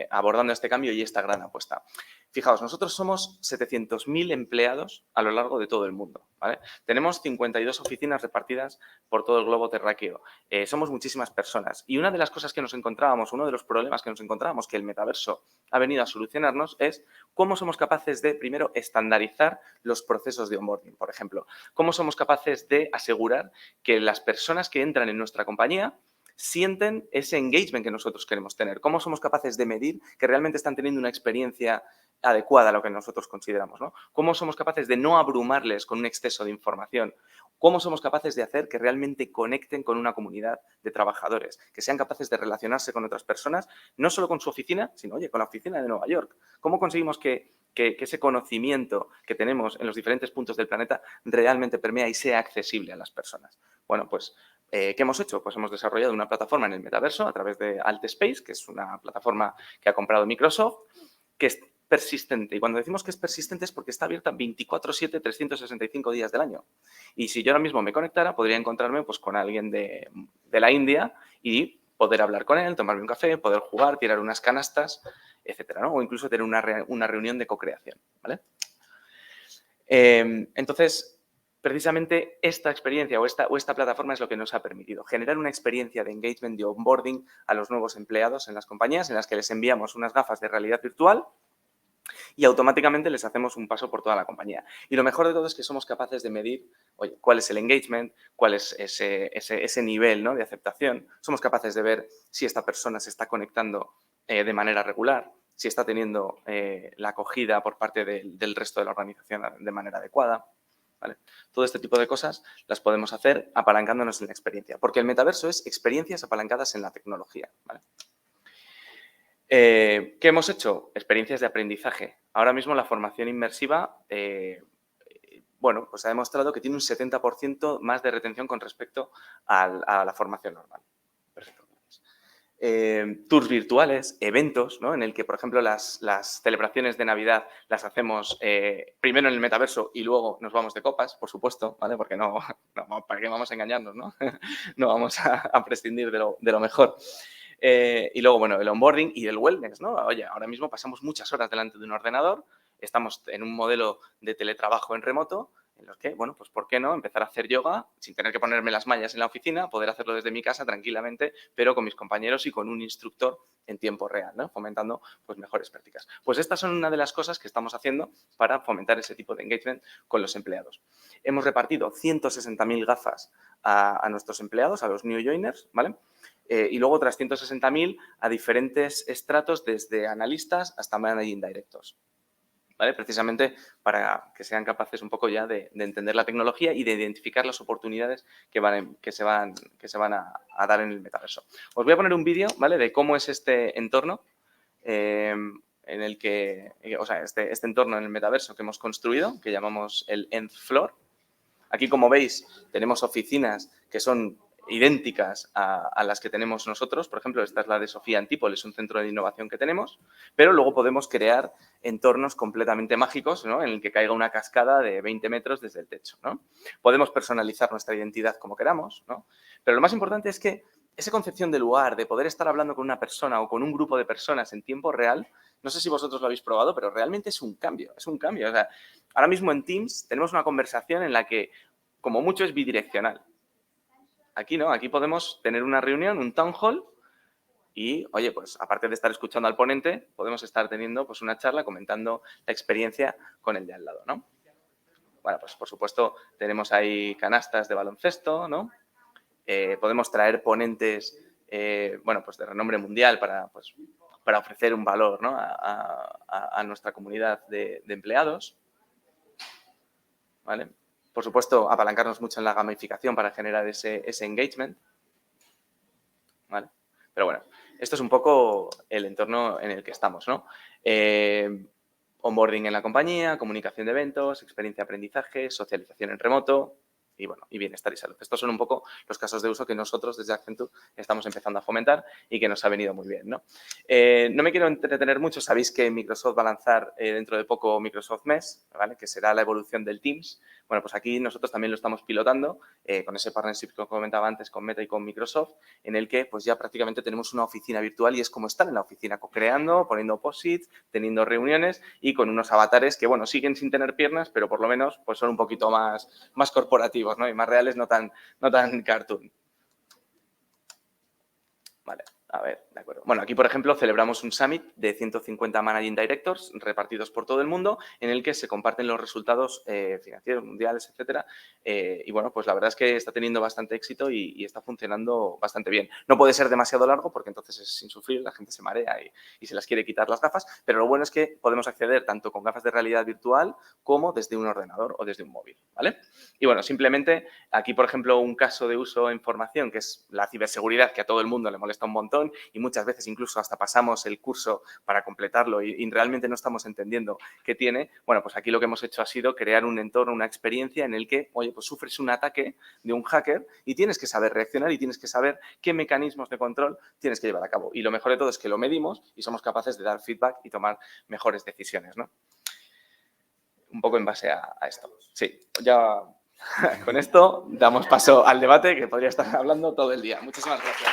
abordando este cambio y esta gran apuesta. Fijaos, nosotros somos 700.000 empleados a lo largo de todo el mundo, ¿vale? Tenemos 52 oficinas repartidas por todo el globo terráqueo. Somos muchísimas personas. Y una de las cosas que nos encontrábamos, uno de los problemas que nos encontrábamos que el metaverso ha venido a solucionarnos es cómo somos capaces de, primero, estandarizar los procesos de onboarding, por ejemplo. Cómo somos capaces de asegurar que las personas que entran en nuestra compañía sienten ese engagement que nosotros queremos tener. Cómo somos capaces de medir que realmente están teniendo una experiencia adecuada a lo que nosotros consideramos, ¿no? Cómo somos capaces de no abrumarles con un exceso de información. Cómo somos capaces de hacer que realmente conecten con una comunidad de trabajadores, que sean capaces de relacionarse con otras personas, no solo con su oficina, sino, oye, con la oficina de Nueva York. ¿Cómo conseguimos que ese conocimiento que tenemos en los diferentes puntos del planeta realmente permea y sea accesible a las personas? Bueno, pues, ¿qué hemos hecho? Pues hemos desarrollado una plataforma en el metaverso a través de AltSpace, que es una plataforma que ha comprado Microsoft, que es persistente. Y cuando decimos que es persistente es porque está abierta 24/7, 365 días del año. Y si yo ahora mismo me conectara, podría encontrarme pues, con alguien de la India y poder hablar con él, tomarme un café, poder jugar, tirar unas canastas, etcétera, ¿no? O incluso tener una reunión de co-creación, ¿vale? Entonces, precisamente esta experiencia o esta plataforma es lo que nos ha permitido generar una experiencia de engagement, de onboarding a los nuevos empleados en las compañías en las que les enviamos unas gafas de realidad virtual y automáticamente les hacemos un paso por toda la compañía. Y lo mejor de todo es que somos capaces de medir, oye, cuál es el engagement, cuál es ese nivel, ¿no?, de aceptación. Somos capaces de ver si esta persona se está conectando de manera regular, si está teniendo la acogida por parte del resto de la organización de manera adecuada, ¿vale? Todo este tipo de cosas las podemos hacer apalancándonos en la experiencia, porque el metaverso es experiencias apalancadas en la tecnología, ¿vale? ¿Qué hemos hecho? Experiencias de aprendizaje. Ahora mismo la formación inmersiva, bueno, pues ha demostrado que tiene un 70% más de retención con respecto a la formación normal. Perfecto. Tours virtuales, eventos, ¿no?, en el que, por ejemplo, las celebraciones de Navidad las hacemos primero en el metaverso y luego nos vamos de copas, por supuesto, ¿vale? Porque no ¿para qué vamos a engañarnos, no? No vamos a prescindir de lo mejor. Y luego, bueno, el onboarding y el wellness, ¿no? Oye, ahora mismo pasamos muchas horas delante de un ordenador, estamos en un modelo de teletrabajo en remoto, en los que, bueno, pues ¿por qué no empezar a hacer yoga sin tener que ponerme las mallas en la oficina, poder hacerlo desde mi casa tranquilamente, pero con mis compañeros y con un instructor en tiempo real, ¿no?, fomentando pues mejores prácticas? Pues estas son una de las cosas que estamos haciendo para fomentar ese tipo de engagement con los empleados. Hemos repartido 160.000 gafas a nuestros empleados, a los new joiners, ¿vale? Y luego otras 160.000 a diferentes estratos, desde analistas hasta managing directors, ¿vale? Precisamente para que sean capaces un poco ya de entender la tecnología y de identificar las oportunidades que se van a dar en el metaverso. Os voy a poner un vídeo, ¿vale?, de cómo es este entorno en el que, o sea, este entorno en el metaverso que hemos construido, que llamamos el Nth Floor. Aquí, como veis, tenemos oficinas que son idénticas a las que tenemos nosotros. Por ejemplo, esta es la de Sofía Antipol, es un centro de innovación que tenemos, pero luego podemos crear entornos completamente mágicos, ¿no?, en el que caiga una cascada de 20 metros desde el techo, ¿no? Podemos personalizar nuestra identidad como queramos, ¿no? Pero lo más importante es que esa concepción de lugar, de poder estar hablando con una persona o con un grupo de personas en tiempo real, no sé si vosotros lo habéis probado, pero realmente es un cambio, es un cambio. O sea, ahora mismo en Teams tenemos una conversación en la que, como mucho, es bidireccional. Aquí no, aquí podemos tener una reunión, un town hall, y, oye, pues aparte de estar escuchando al ponente, podemos estar teniendo pues una charla comentando la experiencia con el de al lado, ¿no? Bueno, pues por supuesto tenemos ahí canastas de baloncesto, ¿no? Podemos traer ponentes, bueno, pues de renombre mundial para ofrecer un valor, ¿no?, a nuestra comunidad de empleados, ¿vale? Por supuesto, apalancarnos mucho en la gamificación para generar ese engagement, ¿vale? Pero bueno, esto es un poco el entorno en el que estamos, ¿no? Onboarding en la compañía, comunicación de eventos, experiencia de aprendizaje, socialización en remoto, bueno, y bienestar y salud. Estos son un poco los casos de uso que nosotros desde Accenture estamos empezando a fomentar y que nos ha venido muy bien, ¿no? No me quiero entretener mucho. Sabéis que Microsoft va a lanzar dentro de poco Microsoft Mesh, ¿vale? Que será la evolución del Teams. Bueno, pues aquí nosotros también lo estamos pilotando con ese partnership que os comentaba antes con Meta y con Microsoft, en el que pues ya prácticamente tenemos una oficina virtual y es como estar en la oficina, co-creando, poniendo post-its, teniendo reuniones y con unos avatares que, bueno, siguen sin tener piernas, pero por lo menos pues son un poquito más corporativos, ¿no? Y más reales, no tan cartoon. Vale. A ver, de acuerdo. Bueno, aquí, por ejemplo, celebramos un summit de 150 Managing Directors repartidos por todo el mundo en el que se comparten los resultados financieros, mundiales, etcétera. Y, bueno, pues la verdad es que está teniendo bastante éxito y está funcionando bastante bien. No puede ser demasiado largo porque entonces es insufrible, la gente se marea y se las quiere quitar las gafas, pero lo bueno es que podemos acceder tanto con gafas de realidad virtual como desde un ordenador o desde un móvil, ¿vale? Y, bueno, simplemente aquí, por ejemplo, un caso de uso en formación que es la ciberseguridad, que a todo el mundo le molesta un montón, y muchas veces incluso hasta pasamos el curso para completarlo y realmente no estamos entendiendo qué tiene. Bueno, pues aquí lo que hemos hecho ha sido crear un entorno, una experiencia en el que, oye, pues sufres un ataque de un hacker y tienes que saber reaccionar y tienes que saber qué mecanismos de control tienes que llevar a cabo. Y lo mejor de todo es que lo medimos y somos capaces de dar feedback y tomar mejores decisiones, ¿no? Un poco en base a esto. Sí, ya con esto damos paso al debate, que podría estar hablando todo el día. Muchísimas gracias.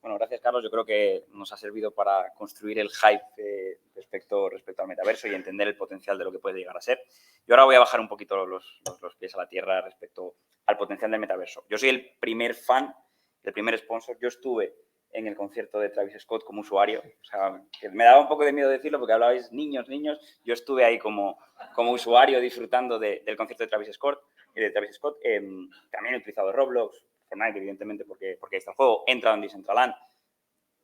Bueno, gracias, Carlos. Yo creo que nos ha servido para construir el hype respecto al metaverso y entender el potencial de lo que puede llegar a ser. Yo ahora voy a bajar un poquito los pies a la tierra respecto al potencial del metaverso. Yo soy el primer fan, el primer sponsor. Yo estuve en el concierto de Travis Scott como usuario. O sea, que me daba un poco de miedo decirlo porque hablabais niños. Yo estuve ahí como usuario disfrutando del concierto de Travis Scott. También he utilizado Roblox, Fortnite, evidentemente, porque está el juego. He entrado en Decentraland.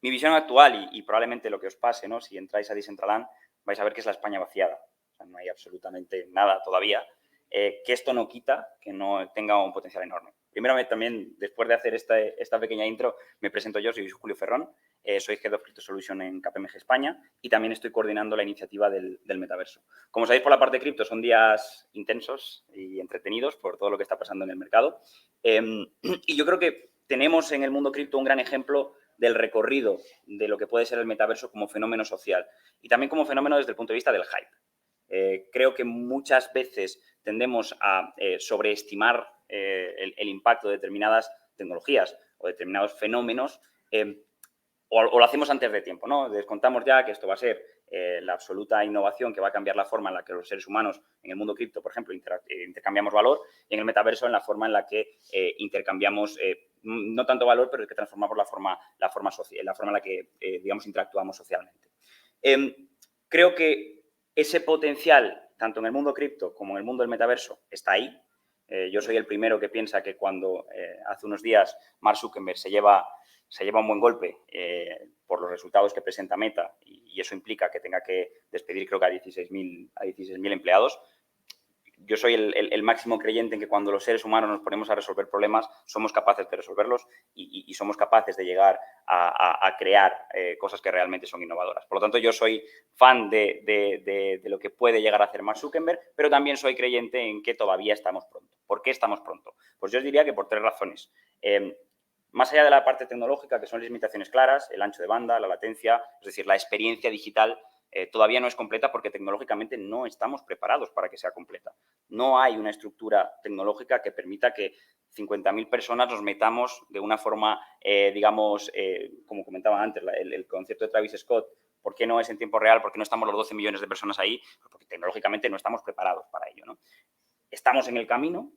Mi visión actual, y probablemente lo que os pase, ¿no? Si entráis a Decentraland, vais a ver que es la España vaciada. O sea, no hay absolutamente nada todavía. Que esto no quita que no tenga un potencial enorme. Primero, también, después de hacer esta pequeña intro, me presento yo, soy Julio Ferrón, soy Head of Crypto Solution en KPMG España y también estoy coordinando la iniciativa del metaverso. Como sabéis, por la parte de cripto son días intensos y entretenidos por todo lo que está pasando en el mercado. Y yo creo que tenemos en el mundo cripto un gran ejemplo del recorrido de lo que puede ser el metaverso como fenómeno social y también como fenómeno desde el punto de vista del hype. Creo que muchas veces tendemos a sobreestimar el impacto de determinadas tecnologías o determinados fenómenos o lo hacemos antes de tiempo, ¿no? Descontamos ya que esto va a ser la absoluta innovación que va a cambiar la forma en la que los seres humanos en el mundo cripto, por ejemplo, intercambiamos valor y en el metaverso en la forma en la que intercambiamos no tanto valor, pero es que transformamos la forma social, la forma en la que, digamos, interactuamos socialmente. Creo que ese potencial, tanto en el mundo cripto como en el mundo del metaverso, está ahí. Yo soy el primero que piensa que cuando hace unos días Mark Zuckerberg se lleva un buen golpe por los resultados que presenta Meta y eso implica que tenga que despedir, creo que a 16.000 empleados. Yo soy el máximo creyente en que cuando los seres humanos nos ponemos a resolver problemas, somos capaces de resolverlos y somos capaces de llegar a crear cosas que realmente son innovadoras. Por lo tanto, yo soy fan de lo que puede llegar a hacer Mark Zuckerberg, pero también soy creyente en que todavía estamos pronto. ¿Por qué estamos pronto? Pues yo os diría que por 3 razones. Más allá de la parte tecnológica, que son limitaciones claras, el ancho de banda, la latencia, es decir, la experiencia digital, todavía no es completa porque tecnológicamente no estamos preparados para que sea completa. No hay una estructura tecnológica que permita que 50.000 personas nos metamos de una forma, digamos, como comentaba antes, el concepto de Travis Scott. ¿Por qué no es en tiempo real? ¿Por qué no estamos los 12 millones de personas ahí? Pues porque tecnológicamente no estamos preparados para ello, ¿no? Estamos en el camino.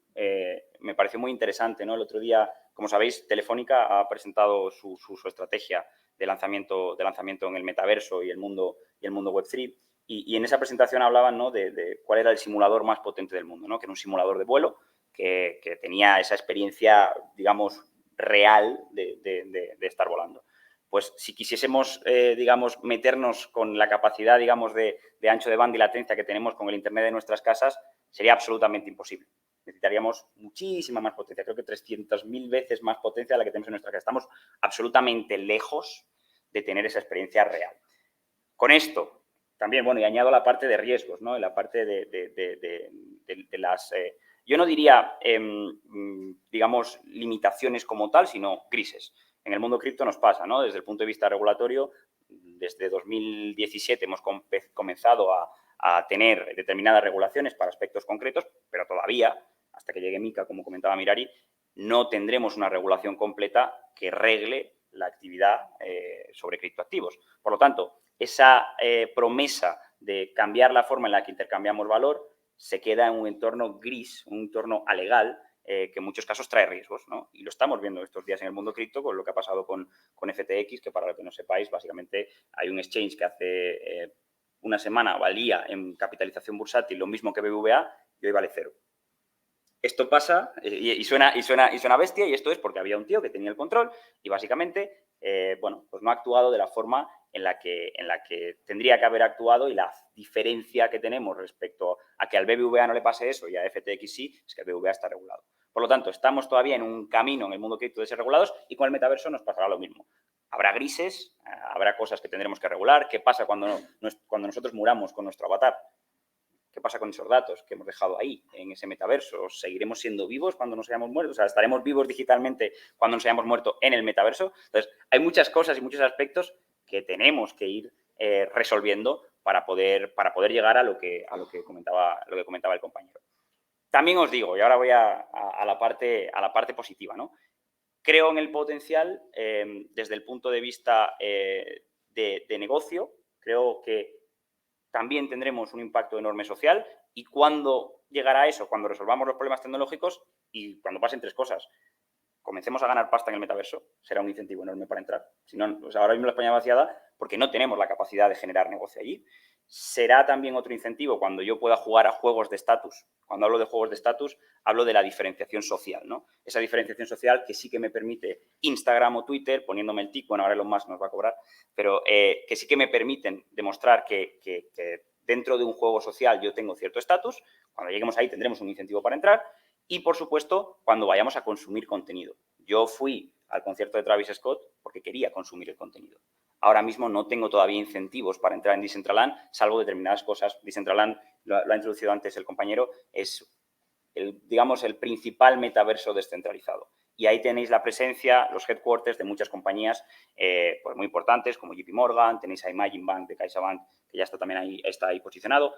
Me pareció muy interesante, ¿no? El otro día, como sabéis, Telefónica ha presentado su estrategia de lanzamiento en el metaverso y el mundo Web3. Y en esa presentación hablaban, ¿no? de cuál era el simulador más potente del mundo, ¿no? Que era un simulador de vuelo que tenía esa experiencia, digamos, real de estar volando. Pues si quisiésemos, digamos, meternos con la capacidad, digamos, de ancho de banda y latencia que tenemos con el Internet de nuestras casas, sería absolutamente imposible. Necesitaríamos muchísima más potencia, creo que 300.000 veces más potencia de la que tenemos en nuestra casa. Estamos absolutamente lejos de tener esa experiencia real. Con esto, también, bueno, y añado la parte de riesgos, ¿no? La parte de las, yo no diría, digamos, limitaciones como tal, sino grises. En el mundo cripto nos pasa, ¿no? Desde el punto de vista regulatorio, desde 2017 hemos comenzado a tener determinadas regulaciones para aspectos concretos, pero todavía, hasta que llegue MiCA, como comentaba Mirari, no tendremos una regulación completa que regle la actividad sobre criptoactivos. Por lo tanto, esa promesa de cambiar la forma en la que intercambiamos valor se queda en un entorno gris, un entorno alegal, que en muchos casos trae riesgos, ¿no? Y lo estamos viendo estos días en el mundo cripto con lo que ha pasado con FTX, que para lo que no sepáis, básicamente hay un exchange que hace una semana valía en capitalización bursátil lo mismo que BBVA y hoy vale 0. Esto pasa y suena bestia, y esto es porque había un tío que tenía el control y básicamente, bueno, pues no ha actuado de la forma en la que tendría que haber actuado, y la diferencia que tenemos respecto a que al BBVA no le pase eso y a FTX sí, es que el BBVA está regulado. Por lo tanto, estamos todavía en un camino en el mundo cripto de ser regulados, y con el metaverso nos pasará lo mismo. Habrá grises, habrá cosas que tendremos que regular. ¿Qué pasa cuando nosotros muramos con nuestro avatar? ¿Qué pasa con esos datos que hemos dejado ahí, en ese metaverso? ¿Seguiremos siendo vivos cuando nos hayamos muerto? O sea, ¿estaremos vivos digitalmente cuando nos hayamos muerto en el metaverso? Entonces, hay muchas cosas y muchos aspectos que tenemos que ir resolviendo para poder llegar a lo que comentaba el compañero. También os digo, y ahora voy a la parte positiva, ¿no? Creo en el potencial desde el punto de vista de negocio. Creo que también tendremos un impacto enorme social, y cuando llegará eso, cuando resolvamos los problemas tecnológicos y cuando pasen 3 cosas. Comencemos a ganar pasta en el metaverso, será un incentivo enorme para entrar. Si no, pues ahora mismo la España vaciada porque no tenemos la capacidad de generar negocio allí. Será también otro incentivo cuando yo pueda jugar a juegos de estatus. Cuando hablo de juegos de estatus, hablo de la diferenciación social, ¿no? Esa diferenciación social que sí que me permite Instagram o Twitter, poniéndome el tic, bueno, ahora Elon Musk nos va a cobrar, pero que sí que me permiten demostrar que dentro de un juego social yo tengo cierto estatus. Cuando lleguemos ahí tendremos un incentivo para entrar. Y, por supuesto, cuando vayamos a consumir contenido. Yo fui al concierto de Travis Scott porque quería consumir el contenido. Ahora mismo no tengo todavía incentivos para entrar en Decentraland, salvo determinadas cosas. Decentraland, lo ha introducido antes el compañero, es digamos, el principal metaverso descentralizado. Y ahí tenéis la presencia, los headquarters de muchas compañías pues muy importantes, como JP Morgan, tenéis a Imagine Bank de CaixaBank, que ya está también ahí, está ahí posicionado.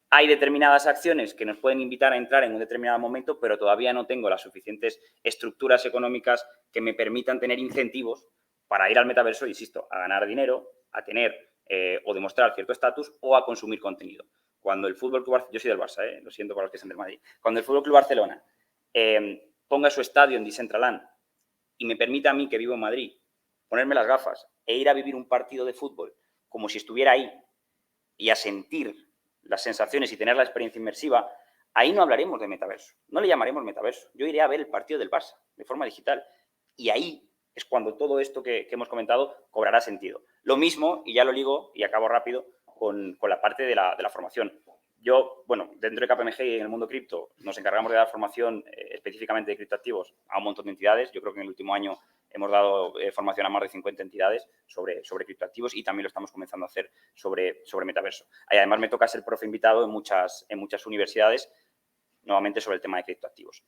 Hay determinadas acciones que nos pueden invitar a entrar en un determinado momento, pero todavía no tengo las suficientes estructuras económicas que me permitan tener incentivos para ir al metaverso, insisto, a ganar dinero, a tener o demostrar cierto estatus o a consumir contenido. Cuando el Fútbol Club Barcelona, yo soy del Barça, lo siento para los que sean del Madrid, cuando el Fútbol Club Barcelona ponga su estadio en Decentraland y me permita a mí, que vivo en Madrid, ponerme las gafas e ir a vivir un partido de fútbol como si estuviera ahí y a sentir las sensaciones y tener la experiencia inmersiva, ahí no hablaremos de metaverso, no le llamaremos metaverso. Yo iré a ver el partido del Barça de forma digital, y ahí es cuando todo esto que hemos comentado cobrará sentido. Lo mismo, y ya lo ligo y acabo rápido, con la parte de la formación. Yo, bueno, dentro de KPMG y en el mundo cripto nos encargamos de dar formación específicamente de criptoactivos a un montón de entidades. Yo creo que en el último año hemos dado formación a más de 50 entidades sobre criptoactivos, y también lo estamos comenzando a hacer sobre metaverso. Y además me toca ser profe invitado en muchas universidades, nuevamente sobre el tema de criptoactivos.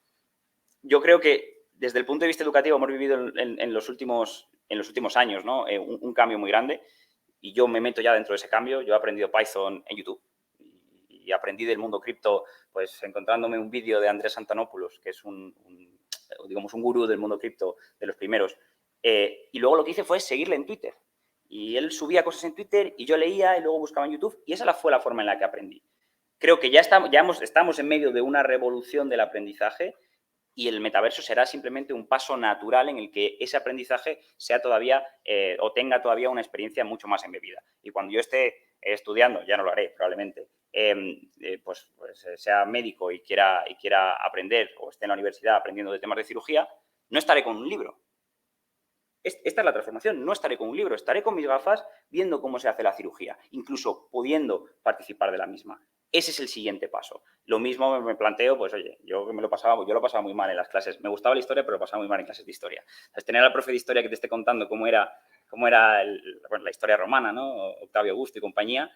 Yo creo que desde el punto de vista educativo hemos vivido en los últimos años, ¿no? un cambio muy grande, y yo me meto ya dentro de ese cambio. Yo he aprendido Python en YouTube y aprendí del mundo cripto pues encontrándome un vídeo de Andrés Antonopoulos, que es un gurú del mundo cripto de los primeros. Y luego lo que hice fue seguirle en Twitter. Y él subía cosas en Twitter y yo leía y luego buscaba en YouTube, y esa fue la forma en la que aprendí. Creo que ya estamos en medio de una revolución del aprendizaje, y el metaverso será simplemente un paso natural en el que ese aprendizaje sea todavía o tenga todavía una experiencia mucho más embebida. Y cuando yo esté estudiando, ya no lo haré probablemente, pues sea médico y quiera aprender, o esté en la universidad aprendiendo de temas de cirugía, no estaré con un libro. Esta es la transformación. No estaré con un libro, estaré con mis gafas viendo cómo se hace la cirugía, incluso pudiendo participar de la misma. Ese es el siguiente paso. Lo mismo me planteo, pues oye, yo lo pasaba muy mal en las clases. Me gustaba la historia, pero lo pasaba muy mal en clases de historia. Entonces, tener al profe de historia que te esté contando cómo era la historia romana, ¿no? Octavio Augusto y compañía,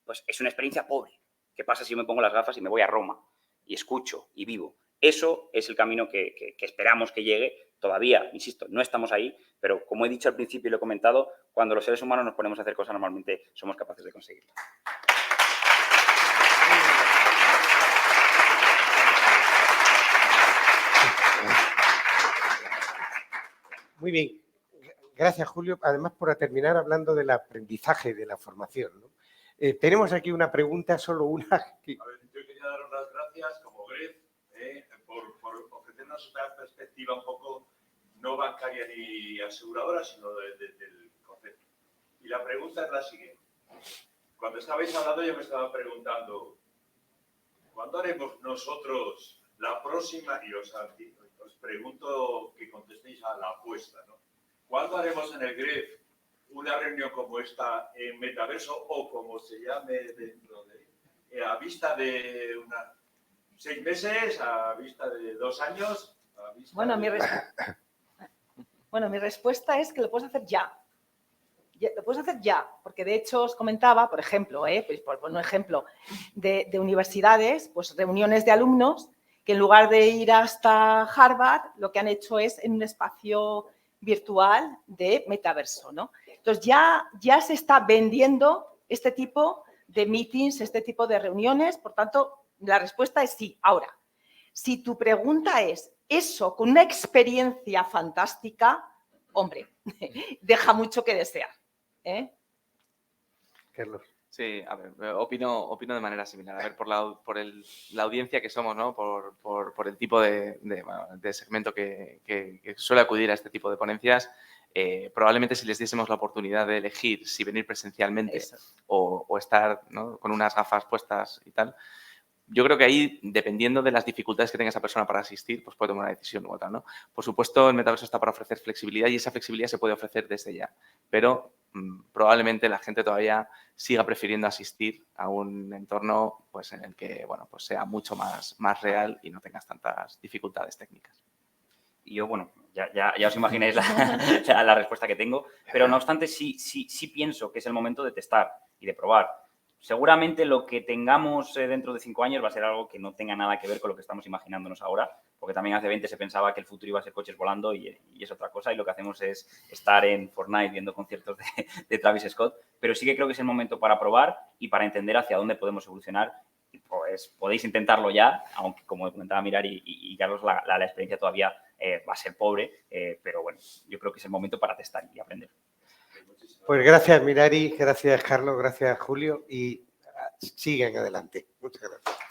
pues es una experiencia pobre. ¿Qué pasa si yo me pongo las gafas y me voy a Roma y escucho y vivo? Eso es el camino que esperamos que llegue. Todavía, insisto, no estamos ahí, pero como he dicho al principio y lo he comentado, cuando los seres humanos nos ponemos a hacer cosas, normalmente somos capaces de conseguirlo. Muy bien. Gracias, Julio. Además, por terminar hablando del aprendizaje, de la formación, ¿no? Tenemos aquí una pregunta, solo una. A ver, yo quería daros las gracias como Gref por ofrecernos una perspectiva un poco no bancaria ni aseguradora, sino del concepto. Y la pregunta es la siguiente. Cuando estabais hablando yo me estaba preguntando, ¿cuándo haremos nosotros la próxima? Y os pregunto que contestéis a la apuesta, ¿no? ¿Cuándo haremos en el Gref una reunión como esta en metaverso o como se llame dentro de, a vista de 6 meses, a vista de 2 años? A vista Bueno, mi respuesta es que lo puedes hacer ya. Lo puedes hacer ya, porque de hecho os comentaba, por ejemplo, pues por un ejemplo de universidades, pues reuniones de alumnos que en lugar de ir hasta Harvard, lo que han hecho es en un espacio virtual de metaverso, ¿no? Entonces ya se está vendiendo este tipo de meetings, este tipo de reuniones, por tanto, la respuesta es sí. Ahora, si tu pregunta es eso con una experiencia fantástica, hombre, deja mucho que desear. Carlos. Sí, a ver, opino de manera similar. A ver, por la audiencia que somos, ¿no? Por el tipo de segmento que suele acudir a este tipo de ponencias, probablemente si les diésemos la oportunidad de elegir si venir presencialmente o estar, ¿no?, con unas gafas puestas y tal, yo creo que ahí, dependiendo de las dificultades que tenga esa persona para asistir, pues puede tomar una decisión u otra, ¿no? Por supuesto, el metaverso está para ofrecer flexibilidad y esa flexibilidad se puede ofrecer desde ya, pero probablemente la gente todavía siga prefiriendo asistir a un entorno, pues, en el que, bueno, pues sea mucho más real y no tengas tantas dificultades técnicas. Y yo, bueno, ya os imagináis la respuesta que tengo, pero no obstante sí pienso que es el momento de testar y de probar. Seguramente lo que tengamos dentro de 5 años va a ser algo que no tenga nada que ver con lo que estamos imaginándonos ahora, porque también hace 20 se pensaba que el futuro iba a ser coches volando y es otra cosa, y lo que hacemos es estar en Fortnite viendo conciertos de Travis Scott, pero sí que creo que es el momento para probar y para entender hacia dónde podemos evolucionar. Pues podéis intentarlo ya, aunque como comentaba Mirari y Carlos, la experiencia todavía va a ser pobre, pero bueno, yo creo que es el momento para testar y aprender. Pues gracias, Mirari, gracias, Carlos, gracias, Julio, y siguen adelante. Muchas gracias.